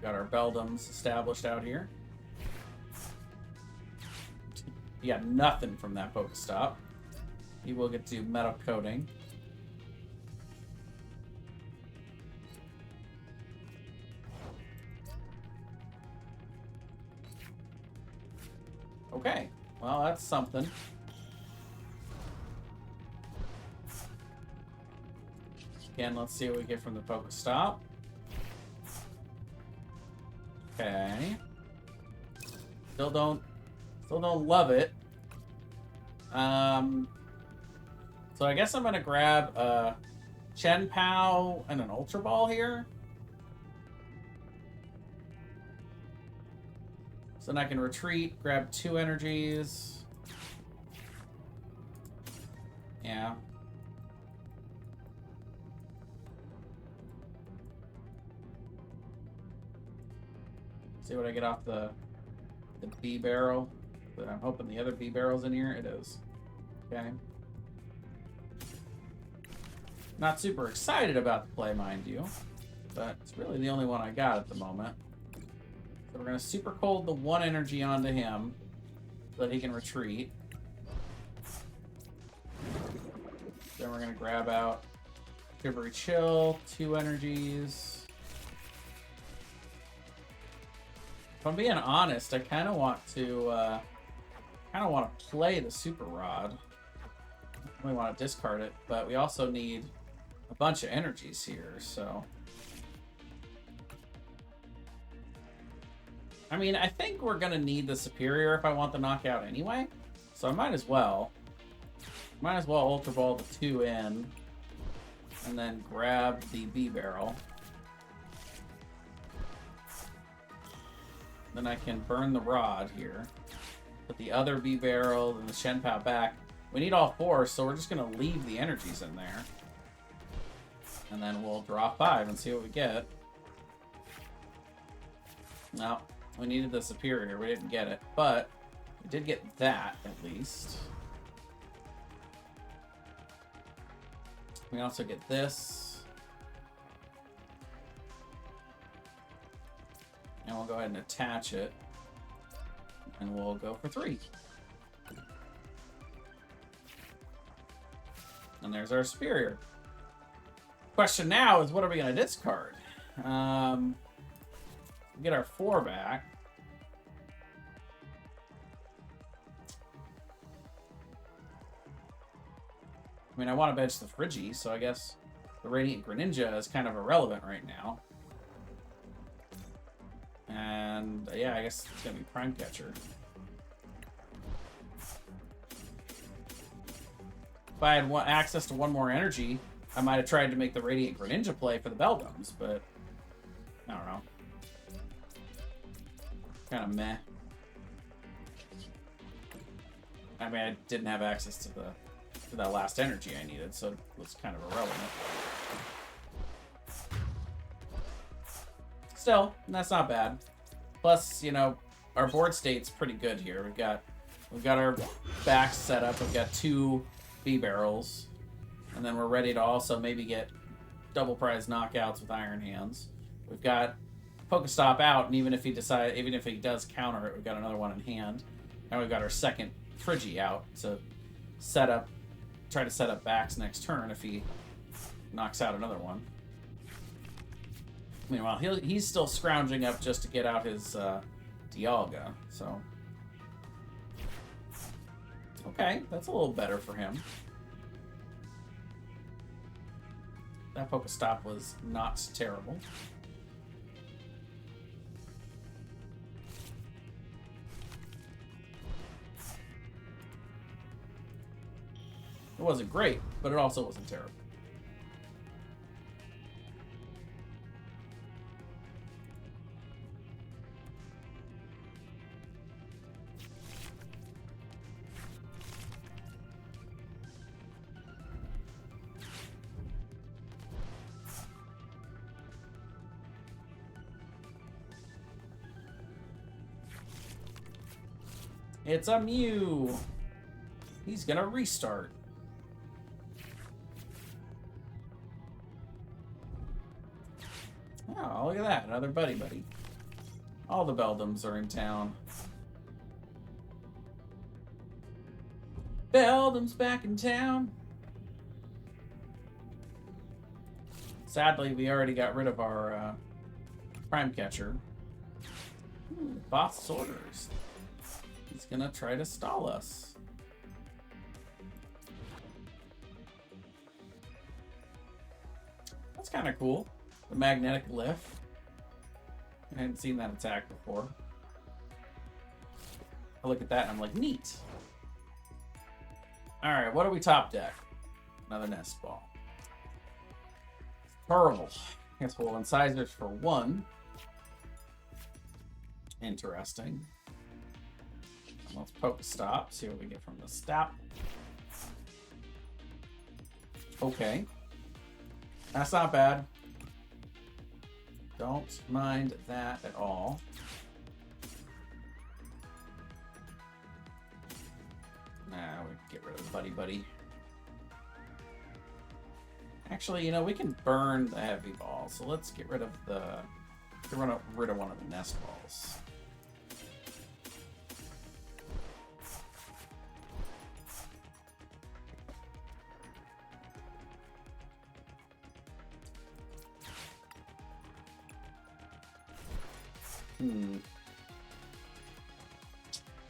Got our Beldums established out here. You got nothing from that Pokestop. You will get to Metal Coating. Okay, well, that's something. Again, let's see what we get from the Pokestop. Okay. Still don't love it. So I guess I'm gonna grab a Chien-Pao and an Ultra Ball here. So then I can retreat, grab 2 energies. Yeah. See what I get off the B-Barrel. But I'm hoping the other B-Barrel's in here. It is. Okay. Not super excited about the play, mind you. But it's really the only one I got at the moment. So we're going to Super Cold the 1 energy onto him so that he can retreat. Then we're going to grab out Shivery Chill, 2 energies. If I'm being honest, I kind of want to play the Super Rod. I really want to discard it, but we also need a bunch of energies here, so... I mean, I think we're going to need the Superior if I want the knockout anyway. So I might as well. Might as well Ultra Ball the 2 in. And then grab the B-Barrel. Then I can burn the Rod here. Put the other B-Barrel and the Chien-Pao back. We need all 4, so we're just going to leave the energies in there. And then we'll draw 5 and see what we get. No. We needed the Superior. We didn't get it. But we did get that, at least. We also get this. And we'll go ahead and attach it. And we'll go for 3. And there's our Superior. Question now is, what are we going to discard? Get our 4 back. I mean, I want to bench the Friggy, so I guess the Radiant Greninja is kind of irrelevant right now. And, yeah, I guess it's going to be Prime Catcher. If I had access to 1 more energy, I might have tried to make the Radiant Greninja play for the Beldums, but I don't know. Kind of meh. I mean, I didn't have access to that last energy I needed, so it was kind of irrelevant. Still, that's not bad. Plus, you know, our board state's pretty good here. We've got our backs set up. We've got 2 B-barrels. And then we're ready to also maybe get double prize knockouts with Iron Hands. We've got Pokestop out, and even if he does counter it, we've got another one in hand. And we've got our second Friggy out to try to set up backs next turn if he knocks out another one. Meanwhile, he's still scrounging up just to get out his Dialga, so... Okay, that's a little better for him. That Pokestop was not terrible. It wasn't great, but it also wasn't terrible. It's a Mew. He's gonna restart. Oh, look at that. Another buddy. All the Beldums are in town. Beldum's back in town. Sadly, we already got rid of our Prime Catcher. Boss orders. He's gonna try to stall us. That's kind of cool. The magnetic lift. I hadn't seen that attack before. I look at that and I'm like, neat. Alright, what do we top deck? Another Nest Ball. Terrible. Guess we'll incisors for 1. Interesting. Let's Pokestop, see what we get from the stop. Okay. That's not bad. Don't mind that at all. Nah, we get rid of Buddy. Actually, you know, we can burn the heavy ball, so let's get rid of one of the Nest Balls.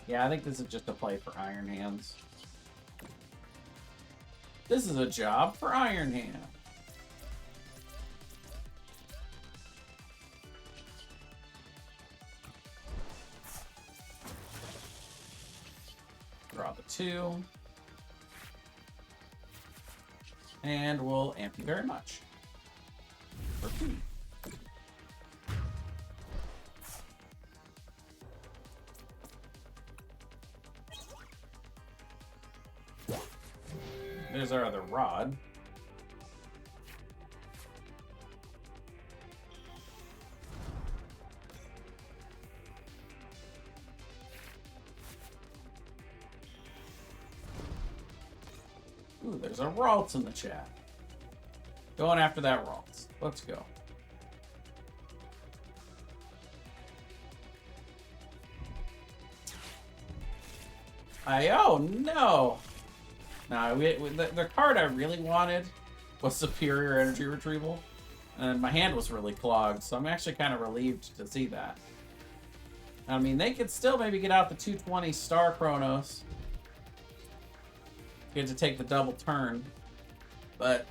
Yeah, I think this is just a play for Iron Hands. This is a job for Iron Hand. Draw the 2. And we'll amp you very much. For 2. There's our other rod. Ooh, there's a Ralts in the chat. Going after that Ralts. Let's go. Oh no! No, the card I really wanted was superior energy retrieval. And my hand was really clogged, so I'm actually kind of relieved to see that. I mean, they could still maybe get out the 220 Star Chronos. Get to take the double turn. But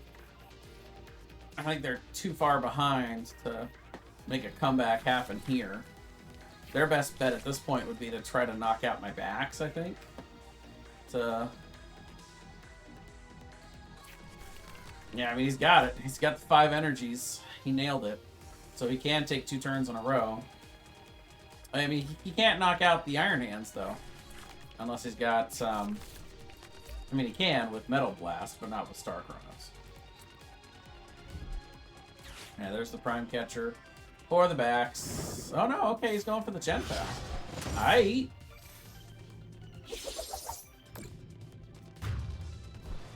I think they're too far behind to make a comeback happen here. Their best bet at this point would be to try to knock out my backs, I think. Yeah, I mean, he's got it. He's got the 5 energies. He nailed it. So he can take 2 turns in a row. I mean, he can't knock out the Iron Hands, though. Unless he's got, I mean, he can with Metal Blast, but not with Star Chronos. Yeah, there's the Prime Catcher. For the backs. Oh, no, okay, he's going for the Chien-Pao. Aight.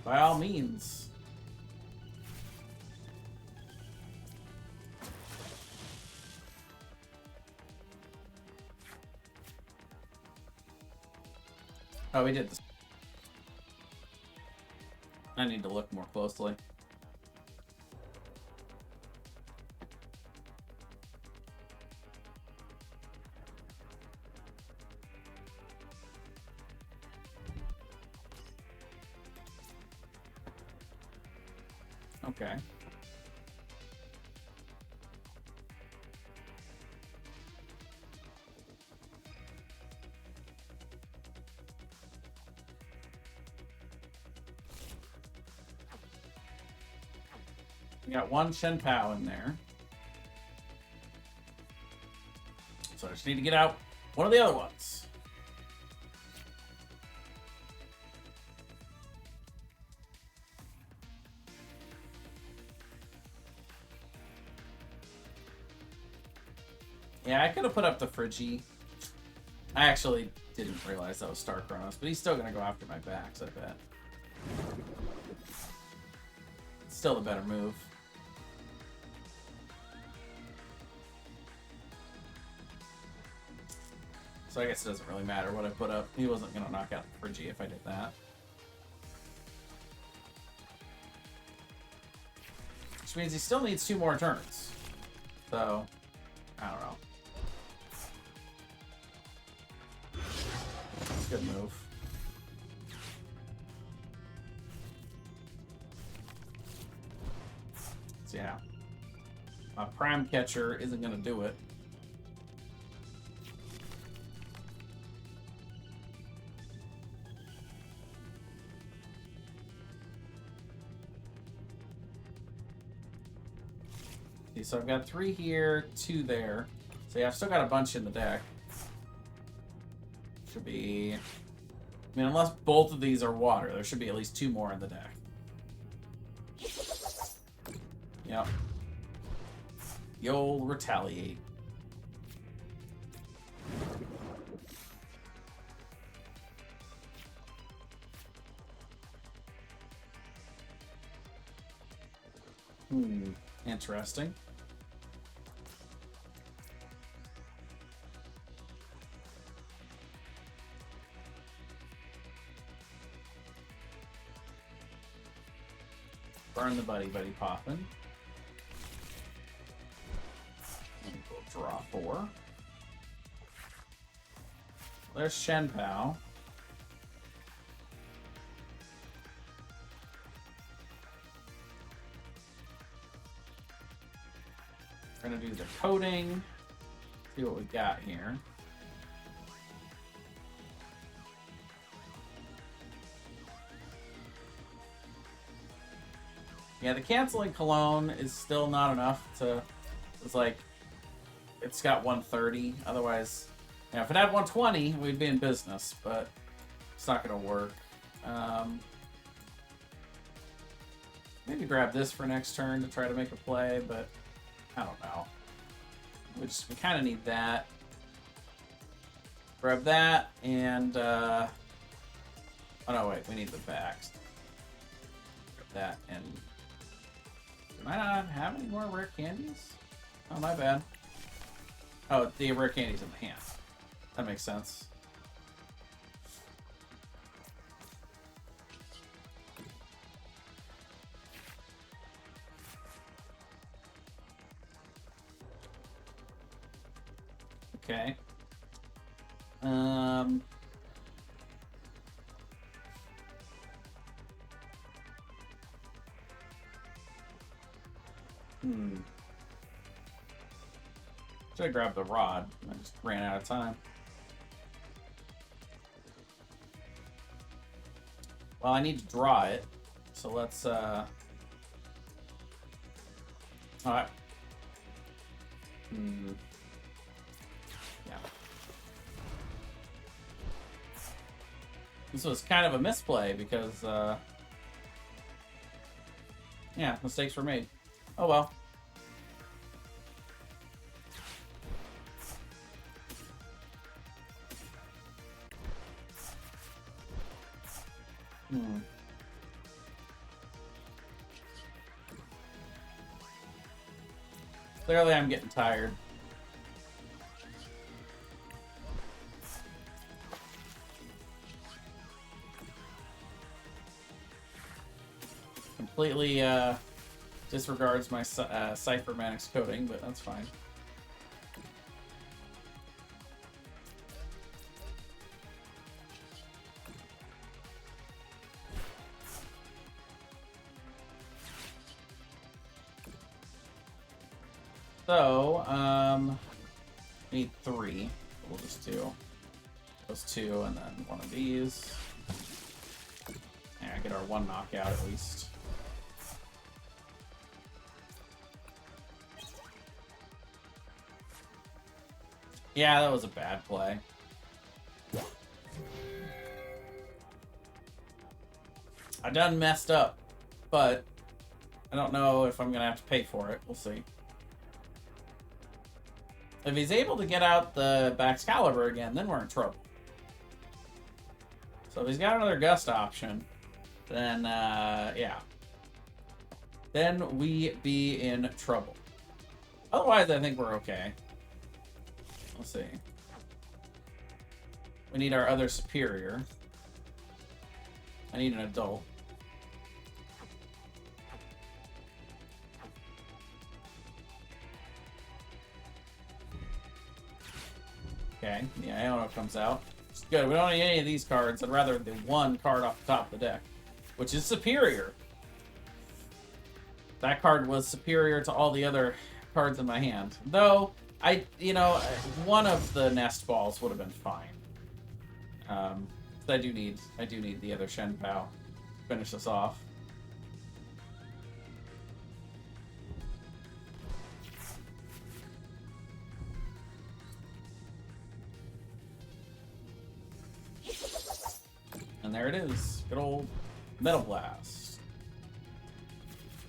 By all means. Oh, we did this. I need to look more closely. Okay. We got 1 Chien-Pao in there. So I just need to get out one of the other ones. Yeah, I could have put up the Friggy. I actually didn't realize that was Star Chronos, but he's still going to go after my backs, I bet. It's still the better move. So I guess it doesn't really matter what I put up. He wasn't going to knock out the Friggy if I did that. Which means he still needs 2 more turns. So, I don't know. Good move. So yeah. My Prime Catcher isn't going to do it. Okay, so I've got 3 here, 2 there. So yeah, I've still got a bunch in the deck. Should be... I mean, unless both of these are water, there should be at least 2 more in the deck. Yep. You'll retaliate. Interesting. Burn the Buddy Poppin'. And we'll draw 4. There's Chien-Pao. We're gonna do the coding. See what we got here. Yeah, the canceling cologne is still not enough to... It's like... It's got 130. Otherwise... Yeah, if it had 120, we'd be in business. But it's not going to work. Maybe grab this for next turn to try to make a play, but... I don't know. We kind of need that. Grab that, and... Oh, no, wait. We need the backs. Grab that, and... Do I not have any more rare candies? Oh, my bad. Oh, the rare candies in the hand. That makes sense. Okay. Should have grabbed the rod. I just ran out of time. Well, I need to draw it. So let's, Alright. Yeah. This was kind of a misplay because, yeah, mistakes were made. Oh well. Clearly I'm getting tired. Completely disregards my Cyphermanix coding, but that's fine. So, need 3. We'll just do those 2 and then one of these. Yeah, get our 1 knockout at least. Yeah, that was a bad play. I done messed up, but I don't know if I'm gonna have to pay for it. We'll see. If he's able to get out the Baxcalibur again, then we're in trouble. So if he's got another Gust option, then, yeah. Then we be in trouble. Otherwise, I think we're okay. Let's see. We need our other superior. I need an adult. Okay, the Iono comes out. It's good. We don't need any of these cards. I'd rather the 1 card off the top of the deck, which is superior. That card was superior to all the other cards in my hand. Though, one of the nest balls would have been fine. I do need the other Chien-Pao to finish this off. And there it is. Good old Metal Blast.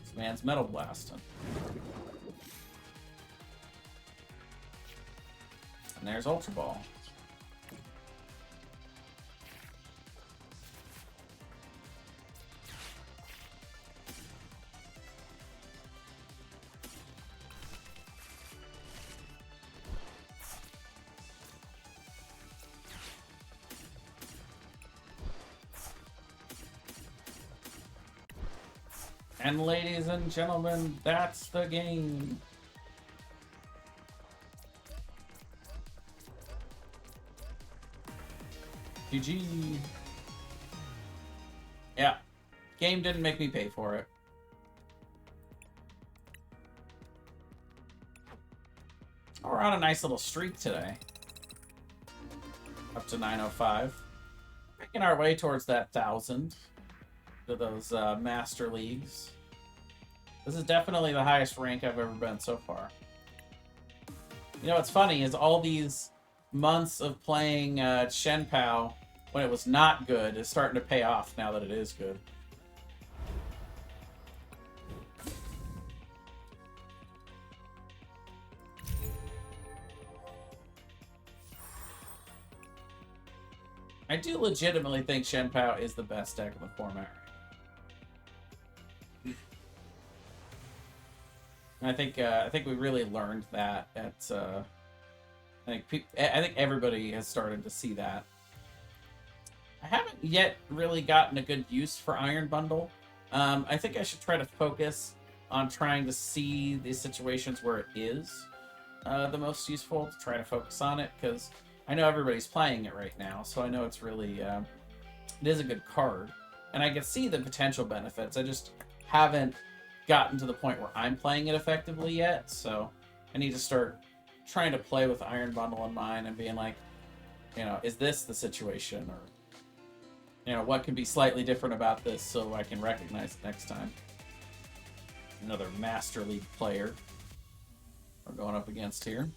This man's Metal Blasting. And there's Ultra Ball. And ladies and gentlemen, that's the game. GG. Yeah. Game didn't make me pay for it. Oh, we're on a nice little streak today. Up to 905. Making our way towards that 1,000. To those Master Leagues. This is definitely the highest rank I've ever been so far. You know what's funny is all these months of playing Chien-Pao when it was not good is starting to pay off now that it is good. I do legitimately think Chien-Pao is the best deck in the format. I think we really learned that at I think everybody has started to see that. I haven't yet really gotten a good use for Iron Bundle. I think I should try to focus on trying to see the situations where it is. the most useful to try to focus on it, because I know everybody's playing it right now, so I know it's really it is a good card, and I can see the potential benefits. I just haven't gotten to the point where I'm playing it effectively yet, so I need to start trying to play with Iron Bundle in mind and being like, you know, is this the situation, or you know, what can be slightly different about this so I can recognize it next time. Another Master League player we're going up against here.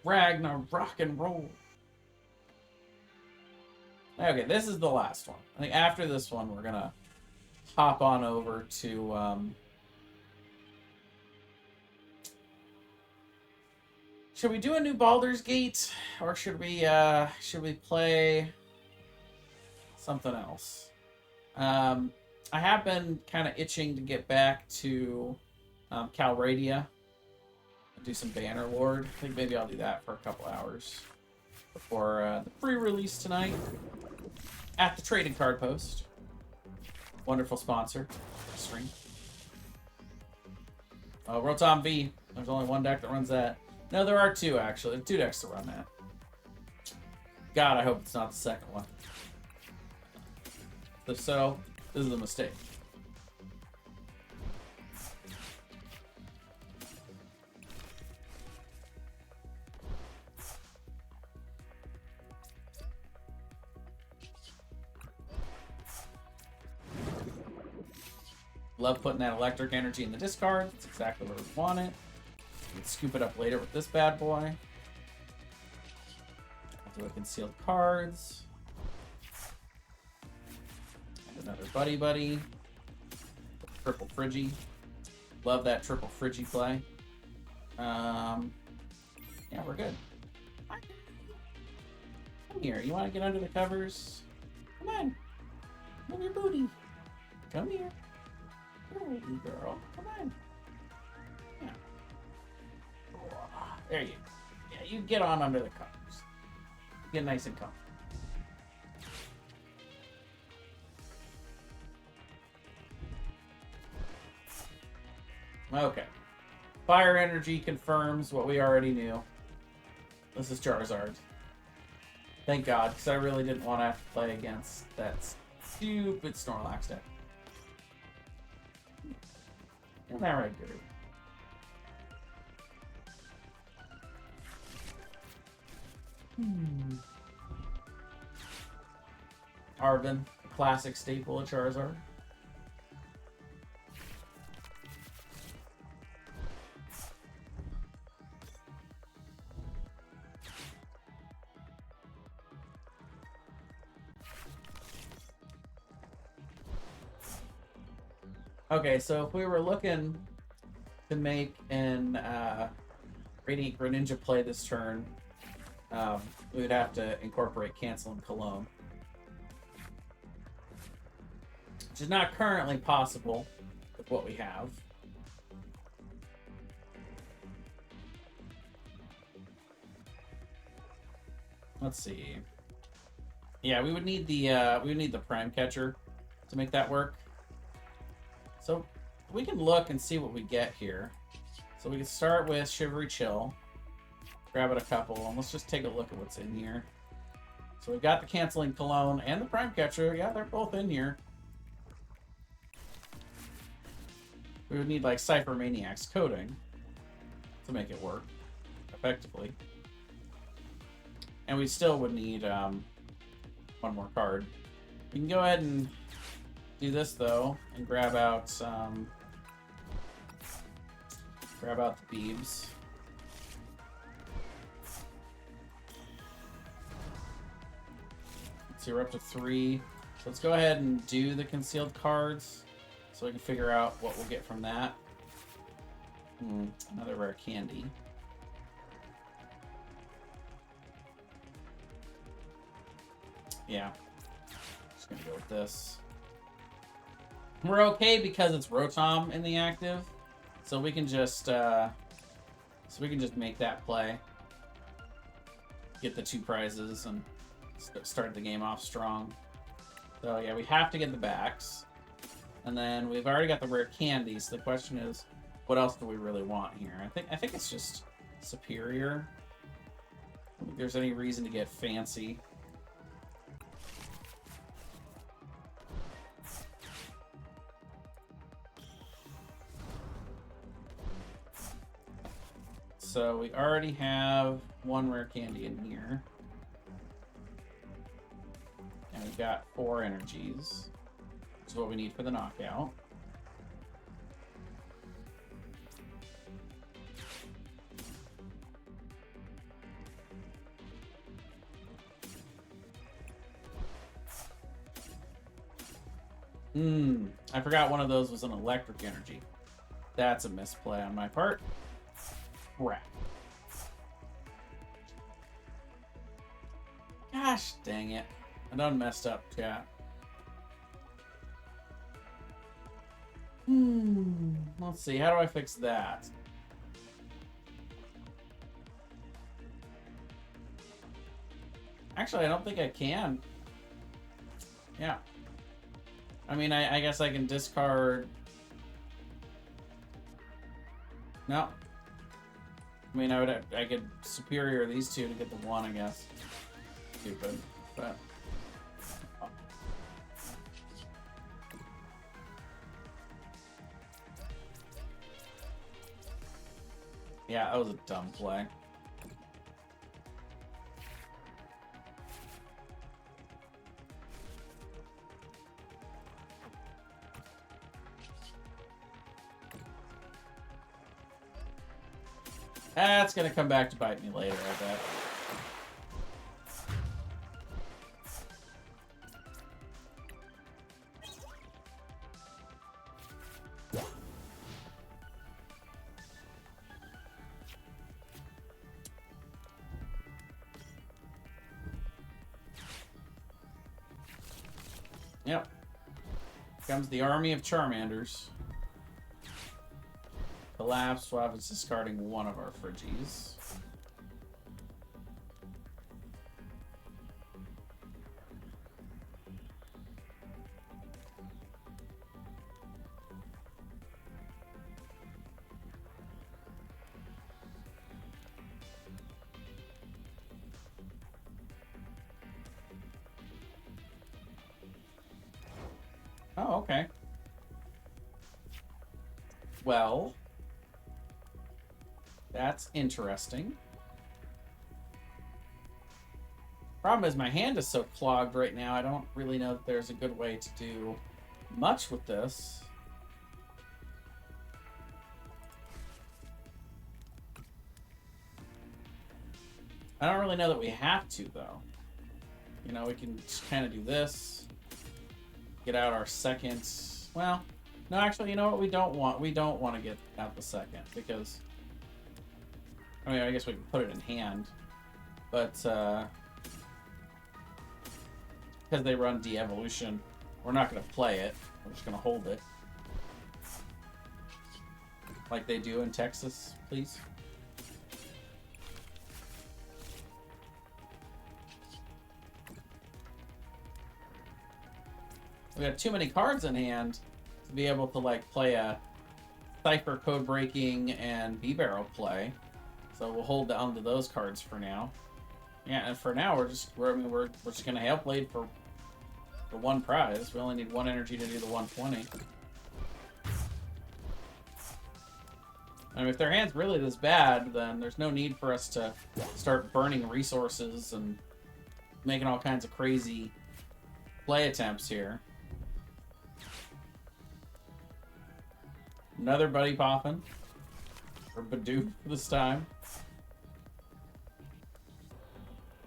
Ragnar rock and roll. Okay, this is the last one. I think after this one, we're gonna hop on over to should we do a new Baldur's Gate, or should we play something else? I have been kind of itching to get back to Calradia and do some Banner Lord. I think maybe I'll do that for a couple hours before the pre-release tonight at the Trading Card Post. Wonderful sponsor. Stream. Oh, Rotom V. There's only one deck that runs that. No, there are two, actually. There are two decks to run that. God, I hope it's not the second one. If so, this is a mistake. Love putting that electric energy in the discard. That's exactly where we want it. We can scoop it up later with this bad boy. I'll do a concealed cards. And another Buddy Buddy. Triple Friggy. Love that triple Friggy play. Yeah, we're good. Come here. You want to get under the covers? Come on. Move your booty. Come here. Hey, girl. Come on. Yeah. There you go. Yeah, you get on under the covers. Get nice and comfy. Okay. Fire energy confirms what we already knew. This is Charizard. Thank God, because I really didn't want to have to play against that stupid Snorlax deck. Isn't that right, Guru? Arvin, a classic staple of Charizard. Okay, so if we were looking to make an Radiant Greninja play this turn, we would have to incorporate Cancel and Cologne. Which is not currently possible with what we have. Let's see. Yeah, we would need the Prime Catcher to make that work. So we can look and see what we get here. So we can start with Shivery Chill. Grab it a couple, and let's just take a look at what's in here. So we've got the Canceling Cologne and the Prime Catcher. Yeah, they're both in here. We would need like Cypher Maniac's Coding to make it work effectively. And we still would need one more card. We can go ahead and do this though, and grab out the Beebs. Let's see, we're up to 3. So let's go ahead and do the concealed cards, so we can figure out what we'll get from that. Another rare candy. Yeah, just gonna go with this. We're okay because it's Rotom in the active, so we can just make that play, get the 2 prizes, and start the game off strong. So yeah, we have to get the backs. And then we've already got the rare candy, so the question is, what else do we really want here? I think it's just superior. I don't think there's any reason to get fancy. So we already have one rare candy in here. And we've got 4 energies. Which is what we need for the knockout. I forgot one of those was an electric energy. That's a misplay on my part. Crap. Gosh dang it. I done messed up, chat. Let's see, how do I fix that? Actually, I don't think I can. Yeah. I mean, I guess I can discard... No. I mean, I could superior these two to get the 1, I guess. Stupid, but... Yeah, that was a dumb play. That's gonna come back to bite me later, I bet. Yep. Comes the army of Charmanders. Collapse while it's discarding one of our Frigies. Oh, okay. Well, that's interesting. Problem is, my hand is so clogged right now, I don't really know that there's a good way to do much with this. I don't really know that we have to, though. You know, we can just kind of do this. Get out our second... Well, no, actually, you know what? We don't want to get out the second, because... I mean, I guess we can put it in hand. But, because they run de-evolution, we're not going to play it. We're just going to hold it. Like they do in Texas, please. We have too many cards in hand to be able to, like, play a Cipher code breaking and B-Barrel play. So we'll hold on to those cards for now. Yeah, and for now we're just gonna Hail Blade for 1 prize. We only need 1 energy to do the 120. I mean, if their hand's really this bad, then there's no need for us to start burning resources and making all kinds of crazy play attempts here. Another Buddy Poppin'. Or Bidoof this time.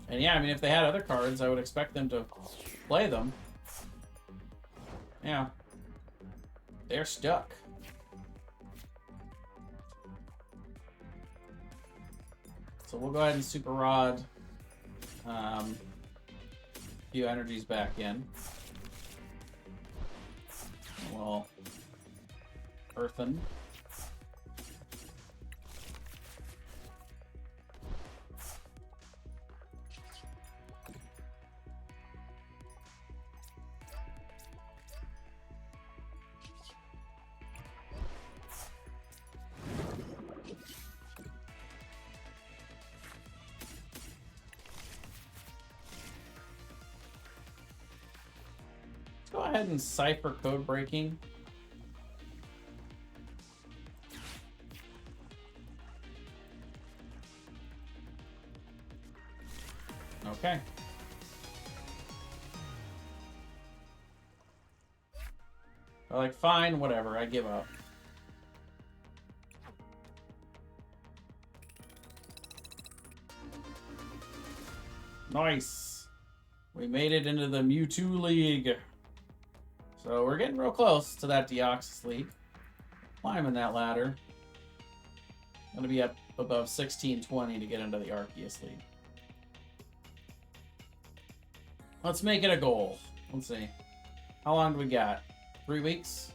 And yeah, I mean, if they had other cards, I would expect them to play them. Yeah. They're stuck. So we'll go ahead and Super Rod a few energies back in. We'll Earthen. go ahead and cipher code breaking. Okay. I'm like, fine, whatever, I give up. Nice. We made it into the Mewtwo League. So we're getting real close to that Deoxys League. Climbing that ladder. Gonna be up above 1620 to get into the Arceus League. Let's make it a goal. Let's see. How long do we got? 3 weeks?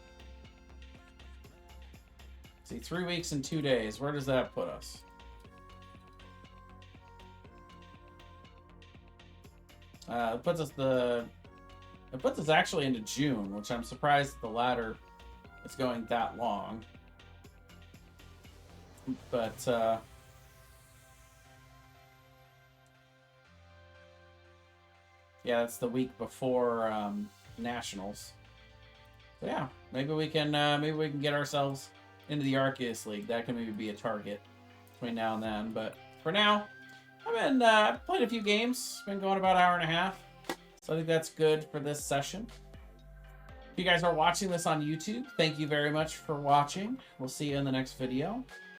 Let's see, 3 weeks and 2 days. Where does that put us? It puts us actually into June, which I'm surprised the ladder is going that long. But yeah, that's the week before Nationals. So yeah, maybe we can get ourselves into the Arceus League. That can maybe be a target between now and then. But for now, I've played a few games. Been going about an hour and a half. So I think that's good for this session. If you guys are watching this on YouTube, thank you very much for watching. We'll see you in the next video.